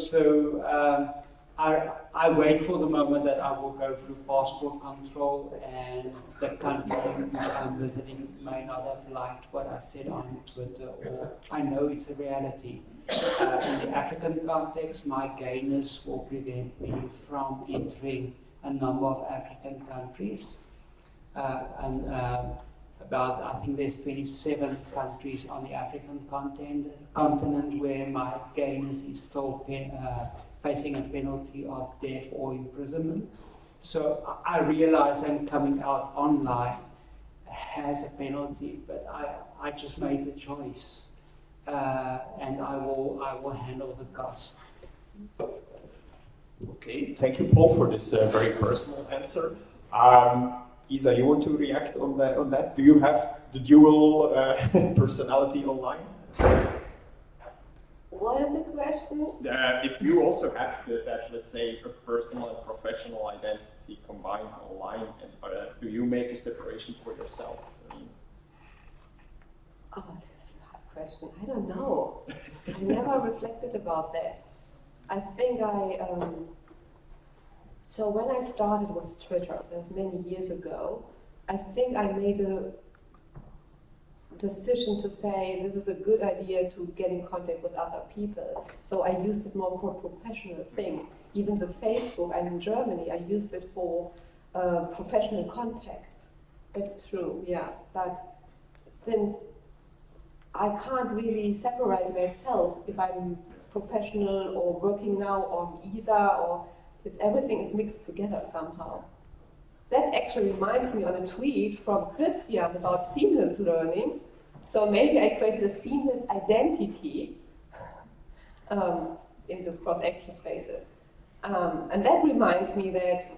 I wait for the moment that I will go through passport control, and the country which I'm visiting may not have liked what I said on Twitter, or I know it's a reality. In the African context, my gayness will prevent me from entering a number of African countries. I think there's 27 countries on the African continent where my gayness is still facing a penalty of death or imprisonment. So I realize I'm coming out online has a penalty, but I just made the choice. And I will handle the cost. Okay, thank you, Paul, for this very personal answer. Isa, you want to react on that? Do you have the dual personality online? What is the question? If you also have that, let's say, a personal and professional identity combined online, and, do you make a separation for yourself? Oh, this is a hard question. I don't know. I never reflected about that. I think so when I started with Twitter, that's many years ago, I think I made a decision to say this is a good idea to get in contact with other people. So I used it more for professional things. Even the Facebook, I'm in Germany, I used it for professional contacts. That's true, yeah. But since I can't really separate myself if I'm professional or working now on ESA, or everything is mixed together somehow. That actually reminds me on a tweet from Christian about seamless learning. So maybe I created a seamless identity in the cross-action spaces. And that reminds me that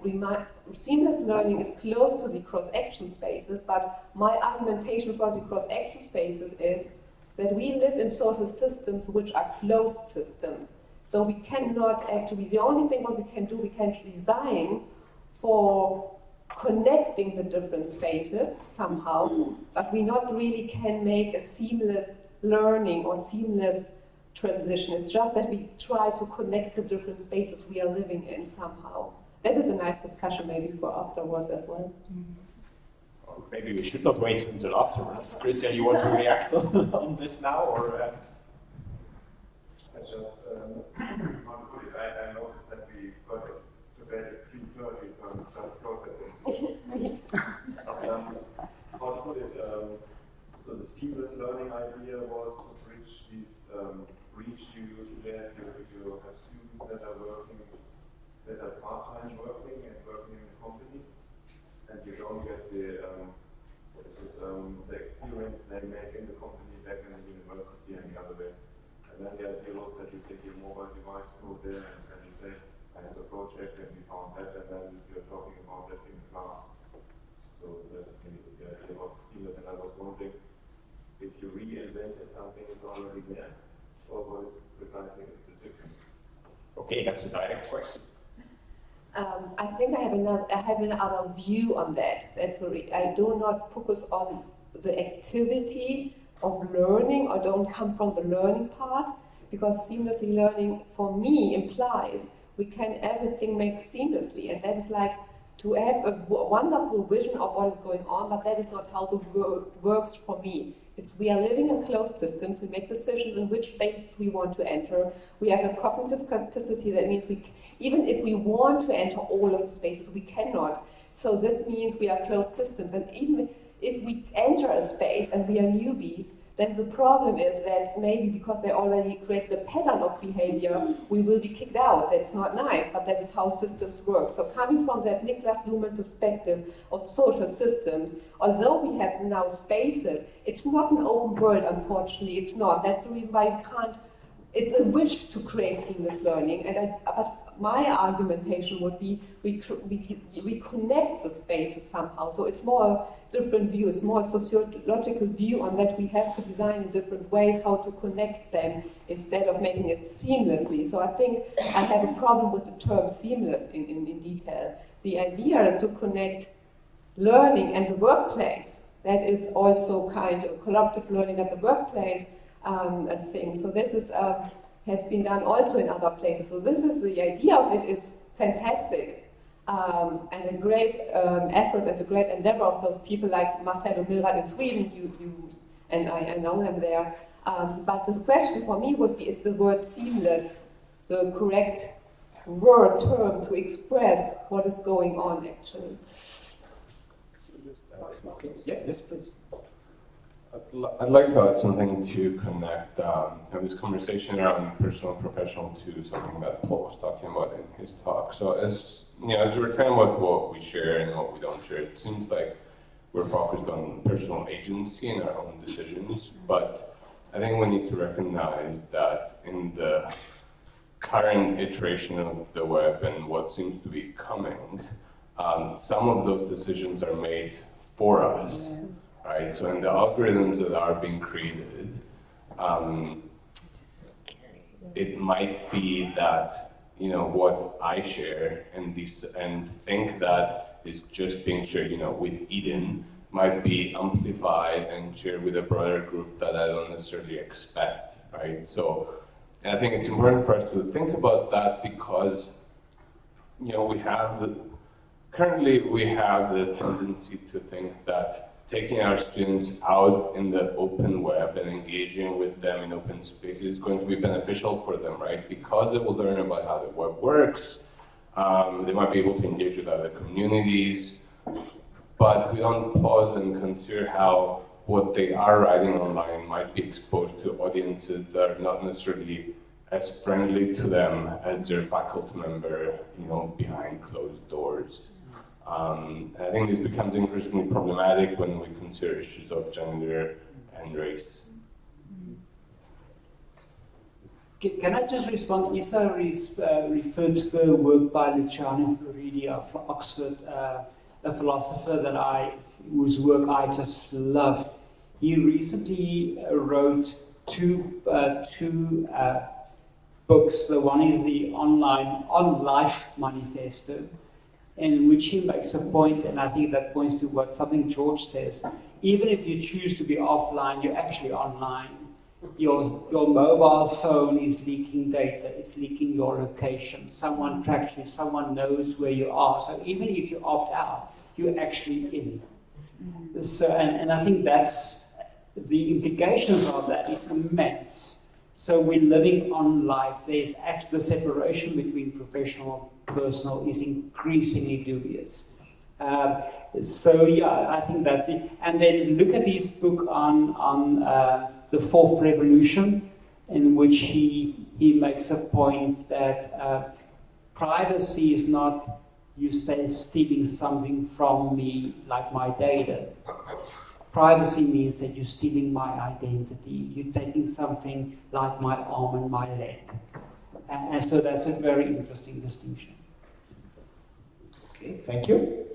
seamless learning is close to the cross-action spaces, but my argumentation for the cross-action spaces is that we live in social systems which are closed systems. So we cannot actually, the only thing what we can do, we can design for connecting the different spaces somehow, but we not really can make a seamless learning or seamless transition. It's just that we try to connect the different spaces we are living in somehow. That is a nice discussion maybe for afterwards as well. Or maybe we should not wait until afterwards. Christian, you want to react on this now, or? I just want to put it, I noticed that we got today 3:30, so I'm just processing. How to put it, so the seamless learning idea was to bridge these breach you usually have if you have students that are working, that are part-time working and working in companies, and you don't get the the experience they make in the company back in the university and the other way. And then the idea was that you take your mobile device, go there, and you say, I have a project and we found that, and then you're talking about that in class. So that is the idea of seamless, and I was wondering if you reinvented something that's already there, or what is precisely the difference? Okay, that's a direct question. I think I have another view on that. I do not focus on the activity of learning, or don't come from the learning part, because seamlessly learning for me implies we can everything make seamlessly, and that is like to have a wonderful vision of what is going on, but that is not how the world works for me. We are living in closed systems, we make decisions in which spaces we want to enter. We have a cognitive capacity that means even if we want to enter all of the spaces, we cannot. So this means we are closed systems, and even if we enter a space and we are newbies, then the problem is that maybe because they already created a pattern of behavior, we will be kicked out. That's not nice, but that is how systems work. So coming from that Niklas Luhmann perspective of social systems, although we have now spaces, it's not an open world, unfortunately, it's not. That's the reason why we can't, it's a wish to create seamless learning, but my argumentation would be we connect the spaces somehow. So it's more a different view, it's more a sociological view on that we have to design in different ways how to connect them instead of making it seamlessly. So I think I have a problem with the term seamless in detail. The idea to connect learning and the workplace, that is also kind of collaborative learning at the workplace a thing. So this is has been done also in other places. So this is the idea of it is fantastic, and a great effort and a great endeavor of those people like Marcelo Milrad in Sweden. And I know them there. But the question for me would be: is the word seamless the correct word term to express what is going on actually? Okay. Yeah, yes, please. I'd like to add something to connect have this conversation around personal and professional to something that Paul was talking about in his talk. So as you know, as we're talking about what we share and what we don't share, it seems like we're focused on personal agency and our own decisions. But I think we need to recognize that in the current iteration of the web and what seems to be coming, some of those decisions are made for us, right? So in the algorithms that are being created, it might be that, you know, what I share and think that is just being shared, you know, with Eden might be amplified and shared with a broader group that I don't necessarily expect, right? So, and I think it's important for us to think about that because, you know, currently we have the tendency to think that taking our students out in the open web and engaging with them in open spaces is going to be beneficial for them, right? Because they will learn about how the web works, they might be able to engage with other communities, but we don't pause and consider how what they are writing online might be exposed to audiences that are not necessarily as friendly to them as their faculty member, you know, behind closed doors. And I think this becomes increasingly problematic when we consider issues of gender and race. Can I just respond? Isa referred to the work by Luciano Floridi of Oxford, a philosopher whose work I just love. He recently wrote two books. The one is the Unlife Manifesto, in which he makes a point, and I think that points to something George says. Even if you choose to be offline, you're actually online. Your mobile phone is leaking data, it's leaking your location. Someone tracks you, someone knows where you are. So even if you opt out, you're actually in. So, and I think that's the implications of that is immense. So we're living on life. There's actually the separation between professional and personal is increasingly dubious. So yeah, I think that's it. And then look at his book on the fourth revolution, in which he makes a point that privacy is not you stealing something from me like my data. Privacy means that you're stealing my identity. You're taking something like my arm and my leg. And so that's a very interesting distinction. Okay, thank you.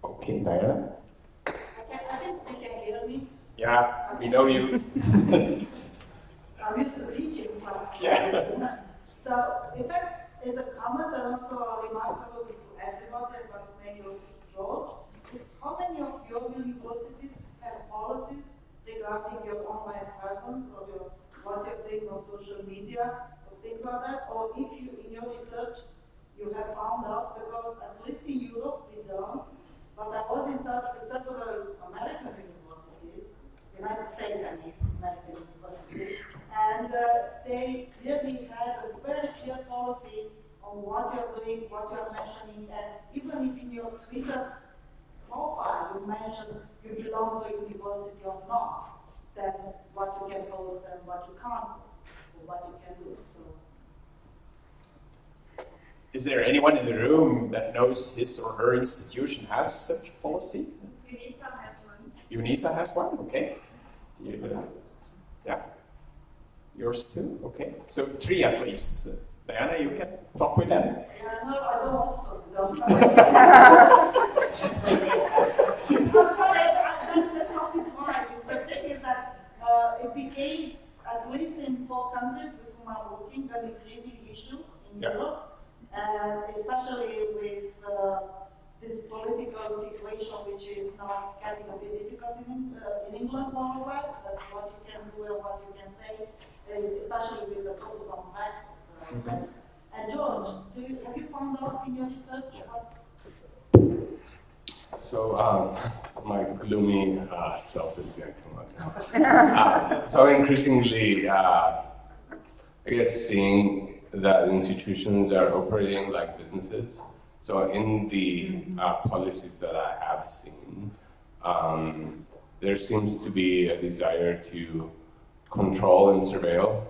Okay, Diana. I think you can hear me. Yeah, we know you. I'm used to teaching class. Yeah. So, in fact, is a comment and also a remark probably to everybody, but maybe also to George, is how many of your universities have policies regarding your online presence or what you're doing on social media or things like that? Or if you, in your research, you have found out, because at least in Europe we don't, but I was in touch with several American universities, United States I mean, American universities, and they clearly had a very clear policy on what you're doing, what you're mentioning, and even if in your Twitter profile you mention you belong to a university or not, then what you can post and what you can't post, or what you can do. So. Is there anyone in the room that knows his or her institution has such policy? UNISA has one. UNISA has one? Okay. Yeah. Yours too? Okay. So 3 at least. Diana, you can talk with them. Yeah, no, I don't want to talk to them. I'm sorry, that's not it right. The thing is that it became, at least in 4 countries with whom I'm working, an increasing issue in Europe. And especially with this political situation, which is now getting a bit difficult in England, more or less. That's what you can do and what you can say, especially with the focus on Brexit. And George, have you found out in your research what? So my gloomy self is going to come out. So increasingly, I guess, seeing that institutions are operating like businesses. So in the policies that I have seen, there seems to be a desire to control and surveil.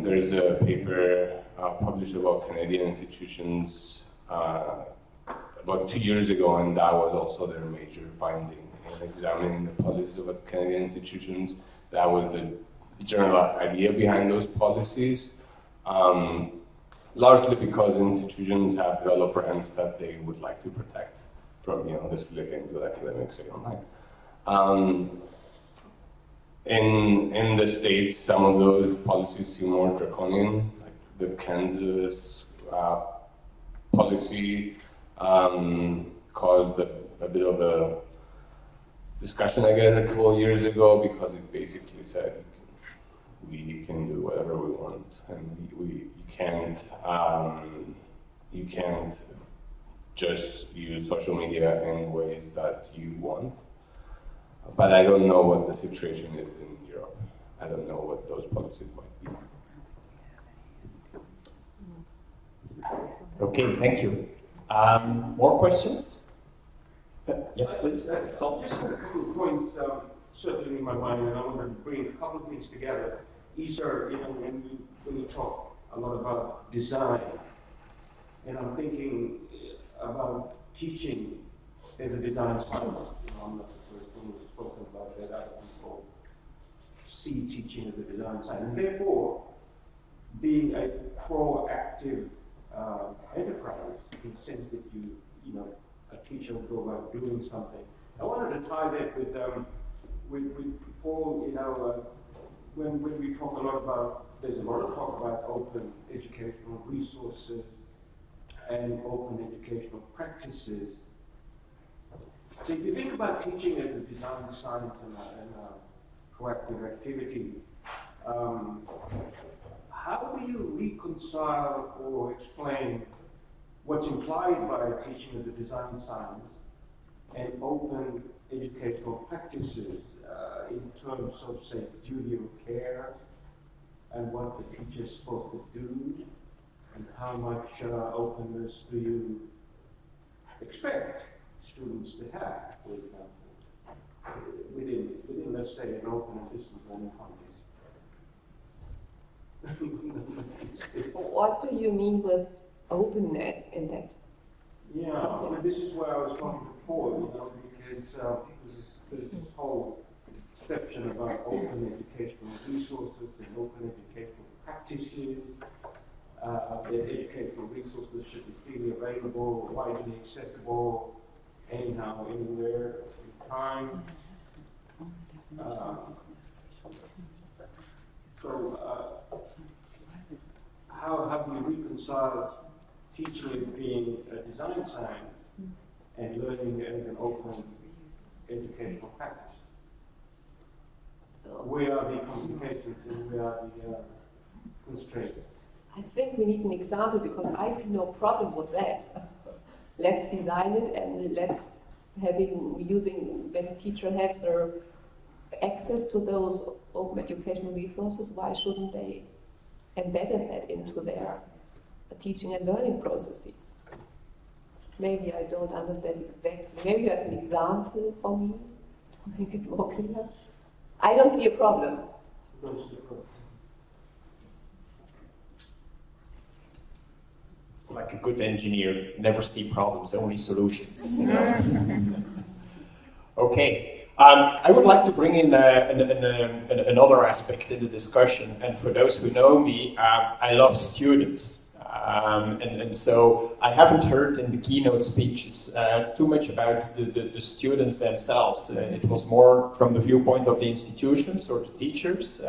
There's a paper published about Canadian institutions about 2 years ago, and that was also their major finding in examining the policies of Canadian institutions. That was the general idea behind those policies. largely because institutions have developed brands that they would like to protect from, the silly things that academics say online. In the States, some of those policies seem more draconian, like the Kansas policy caused a bit of a discussion, I guess, a couple of years ago, because it basically said we can do whatever we want, and you can't just use social media in ways that you want. But I don't know what the situation is in Europe. I don't know what those policies might be. Okay, thank you. More questions? Yes, please. Just a couple of points circling in my mind, and I want to bring a couple of things together. These are, when you talk a lot about design, and I'm thinking about teaching as a design science. I'm not the first one who's spoken about that. Other people see teaching as a design science, and therefore, being a proactive enterprise in the sense that a teacher will go about doing something. I wanted to tie that with Paul, when we talk a lot about, there's a lot of talk about open educational resources and open educational practices. So if you think about teaching as a design science and a proactive activity, how do you reconcile or explain what's implied by teaching as a design science and open educational practices in terms of, say, duty of care and what the teacher is supposed to do, and how much openness do you expect students to have, for example, within let's say, an open and distance learning context? What do you mean with openness in that? Yeah, well, this is where I was talking before, because there's this whole conception about open educational resources and open educational practices. That educational resources should be freely available, widely accessible, anyhow, anywhere, in time. How do you reconcile teaching as being a design science and learning as an open educational practice? So Where are the complications and where are the constraints? I think we need an example because I see no problem with that. Let's design it and let's using when teacher has their access to those open educational resources, why shouldn't they embed that into their teaching and learning processes? Maybe I don't understand exactly. Maybe you have an example for me to make it more clear. I don't see a problem. It's like a good engineer, never see problems, only solutions. Okay. I would like to bring in another aspect in the discussion, and for those who know me, I love students, and so I haven't heard in the keynote speeches too much about the students themselves. It was more from the viewpoint of the institutions or the teachers,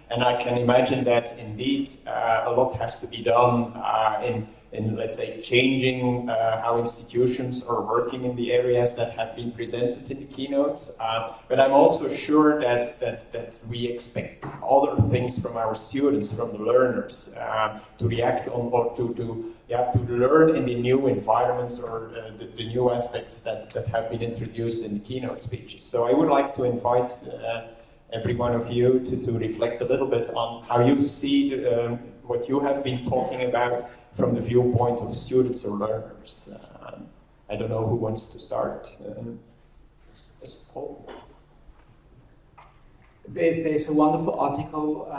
and I can imagine that indeed a lot has to be done in let's say, changing how institutions are working in the areas that have been presented in the keynotes. But I'm also sure that we expect other things from our students, from the learners, to react on or to learn in the new environments or the new aspects that have been introduced in the keynote speeches. So I would like to invite every one of you to reflect a little bit on how you see what you have been talking about from the viewpoint of students or learners. I don't know who wants to start. Yes, Paul? There's a wonderful article.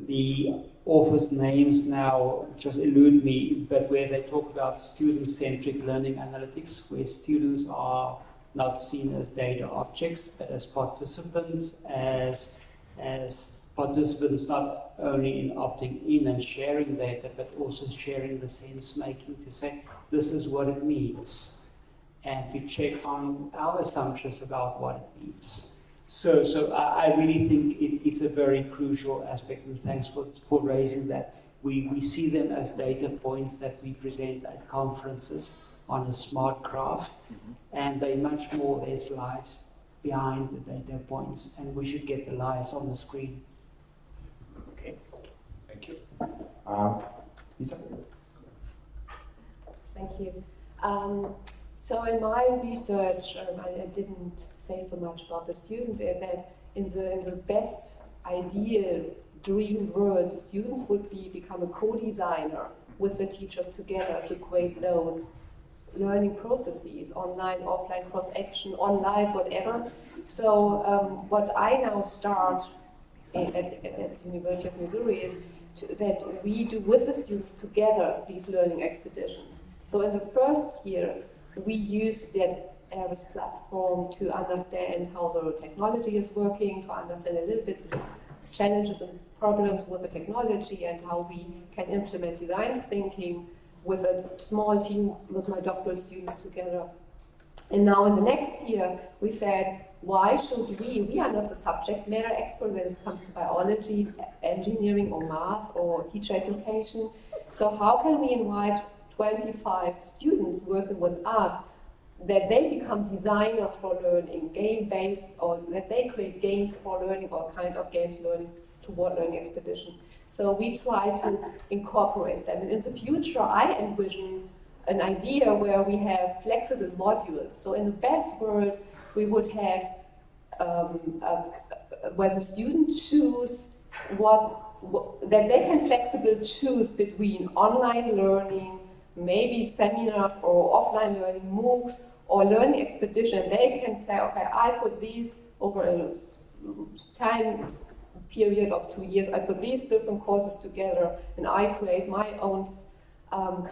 The author's names now just elude me, but where they talk about student-centric learning analytics, where students are not seen as data objects, but as participants, as participants not only in opting in and sharing data, but also sharing the sense making to say, this is what it means, and to check on our assumptions about what it means. So I really think it's a very crucial aspect, and thanks for raising that. We see them as data points that we present at conferences on a smart graph, and they much more, there's lives behind the data points, and we should get the lives on the screen. Okay, thank you. Lisa? Thank you. So in my research, I didn't say so much about the students, is that in the best ideal dream world, the students would become a co-designer with the teachers together to create those learning processes, online, offline, cross-action, online, whatever. So what I now start at the University of Missouri is that we do with the students together these learning expeditions. So in the first year, we use that ARIS platform to understand how the technology is working, to understand a little bit the challenges and problems with the technology and how we can implement design thinking with a small team with my doctoral students together. And now in the next year, we said, why should we are not the subject matter expert when it comes to biology, engineering, or math, or teacher education. So how can we invite 25 students working with us, that they become designers for learning, game-based, or that they create games for learning, or kind of games learning toward learning expedition. So we try to incorporate them. And in the future, I envision an idea where we have flexible modules. So in the best world, we would have where the students choose that they can flexibly choose between online learning, maybe seminars or offline learning, MOOCs, or learning expedition. They can say, okay, I put these over a time period of 2 years, I put these different courses together, and I create my own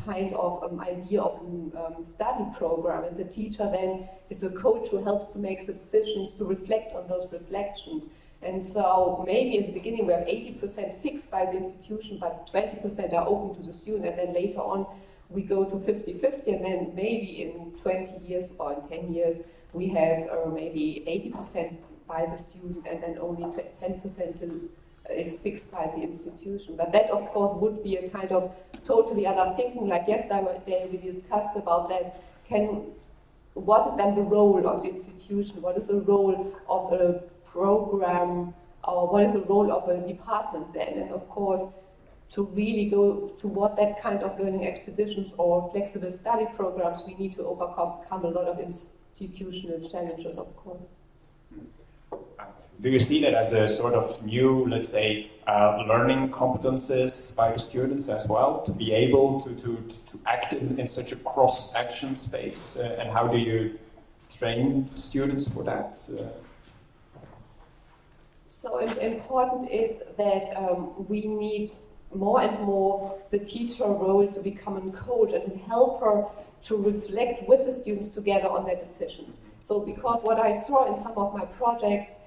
kind of idea of study program. And the teacher then is a coach who helps to make the decisions, to reflect on those reflections. And so maybe in the beginning we have 80% fixed by the institution, but 20% are open to the student, and then later on we go to 50-50, and then maybe in 20 years or in 10 years we have maybe 80% by the student, and then only 10% is fixed by the institution. But that, of course, would be a kind of totally other thinking. Like yesterday we discussed about that. What is then the role of the institution? What is the role of a program? Or what is the role of a department then? And of course, to really go toward that kind of learning expeditions or flexible study programs, we need to overcome a lot of institutional challenges, of course. Do you see that as a sort of new, let's say, learning competences by the students as well, to be able to act in such a cross-action space? And how do you train students for that? So important is that we need more and more the teacher role to become a coach and a helper to reflect with the students together on their decisions. So because what I saw in some of my projects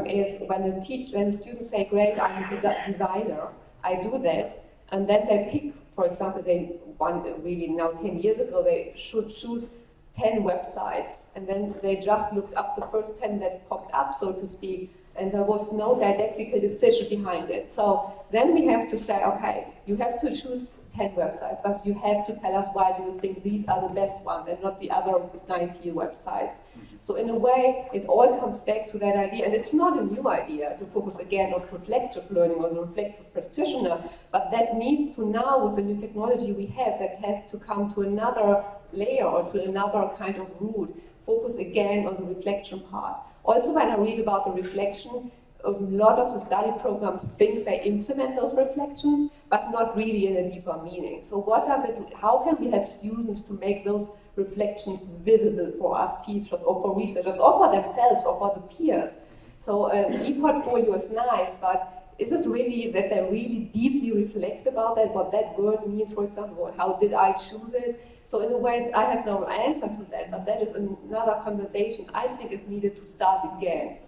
is when the students say, great, I'm a designer, I do that, and then they pick, for example, really now 10 years ago, they should choose 10 websites, and then they just looked up the first 10 that popped up, so to speak, and there was no didactical decision behind it. So then we have to say, okay, you have to choose 10 websites, but you have to tell us why do you think these are the best ones and not the other 90 websites. So in a way, it all comes back to that idea, and it's not a new idea to focus again on reflective learning or the reflective practitioner, but that needs to now, with the new technology we have, that has to come to another layer or to another kind of route, focus again on the reflection part. Also, when I read about the reflection, a lot of the study programs think they implement those reflections, but not really in a deeper meaning. So what does it, how can we help students to make those reflections visible for us teachers or for researchers or for themselves or for the peers? So e-portfolio is nice, but is it really that they really deeply reflect about that, what that word means, for example, how did I choose it? So in a way, I have no answer to that, but that is another conversation I think is needed to start again.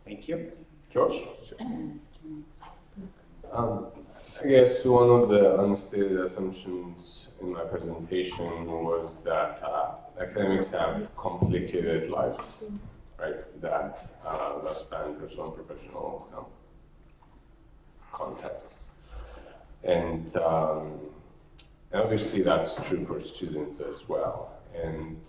Thank you. George? I guess one of the unstated assumptions in my presentation was that academics have complicated lives, right? That span personal and professional contexts. And obviously that's true for students as well. And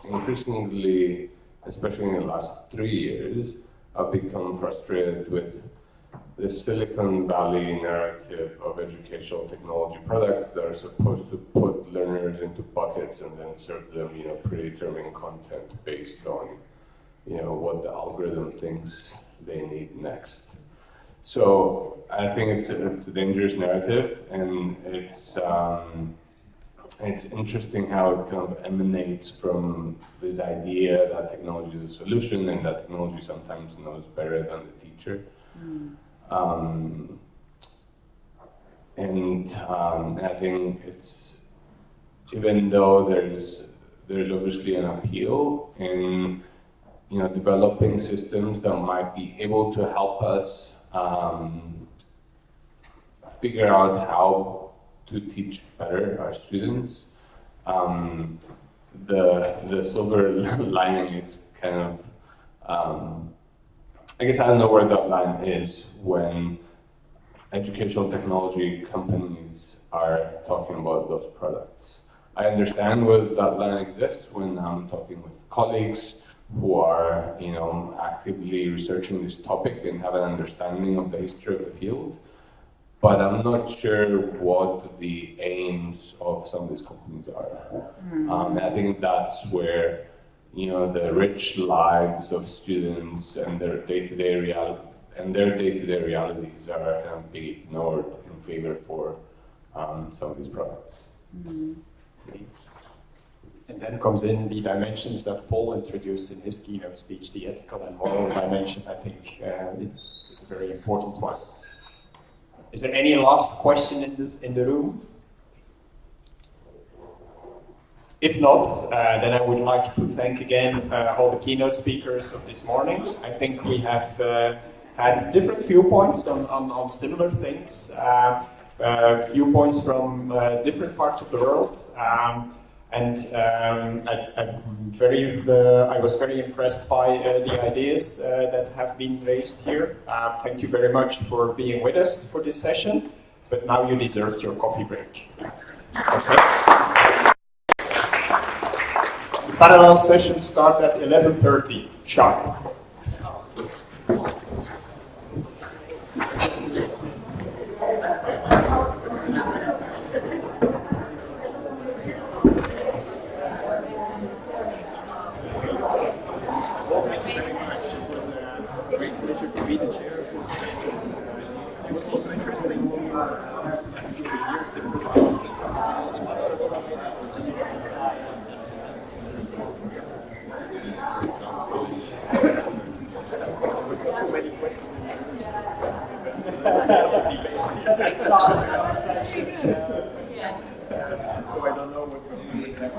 increasingly, especially in the last 3 years, I've become frustrated with the Silicon Valley narrative of educational technology products that are supposed to put learners into buckets and then serve them, predetermined content based on, what the algorithm thinks they need next. So I think it's a dangerous narrative, and it's interesting how it kind of emanates from this idea that technology is a solution and that technology sometimes knows better than the teacher. And I think it's, even though there's obviously an appeal in developing systems that might be able to help us figure out how to teach better our students, the silver lining is kind of I guess I don't know where that line is when educational technology companies are talking about those products. I understand where that line exists when I'm talking with colleagues who are, actively researching this topic and have an understanding of the history of the field. But I'm not sure what the aims of some of these companies are. I think that's where the rich lives of students and their day-to-day realities are kind of being ignored in favor for some of these products. And then comes in the dimensions that Paul introduced in his keynote speech, the ethical and moral dimension. I think is a very important one. Is there any last question in the room? If not, then I would like to thank again all the keynote speakers of this morning. I think we have had different viewpoints on similar things, viewpoints from different parts of the world. I was very impressed by the ideas that have been raised here. Thank you very much for being with us for this session, but now you deserved your coffee break. Okay. Parallel sessions start at 11:30 sharp. It was also interesting to hear different so I don't know what we're doing next.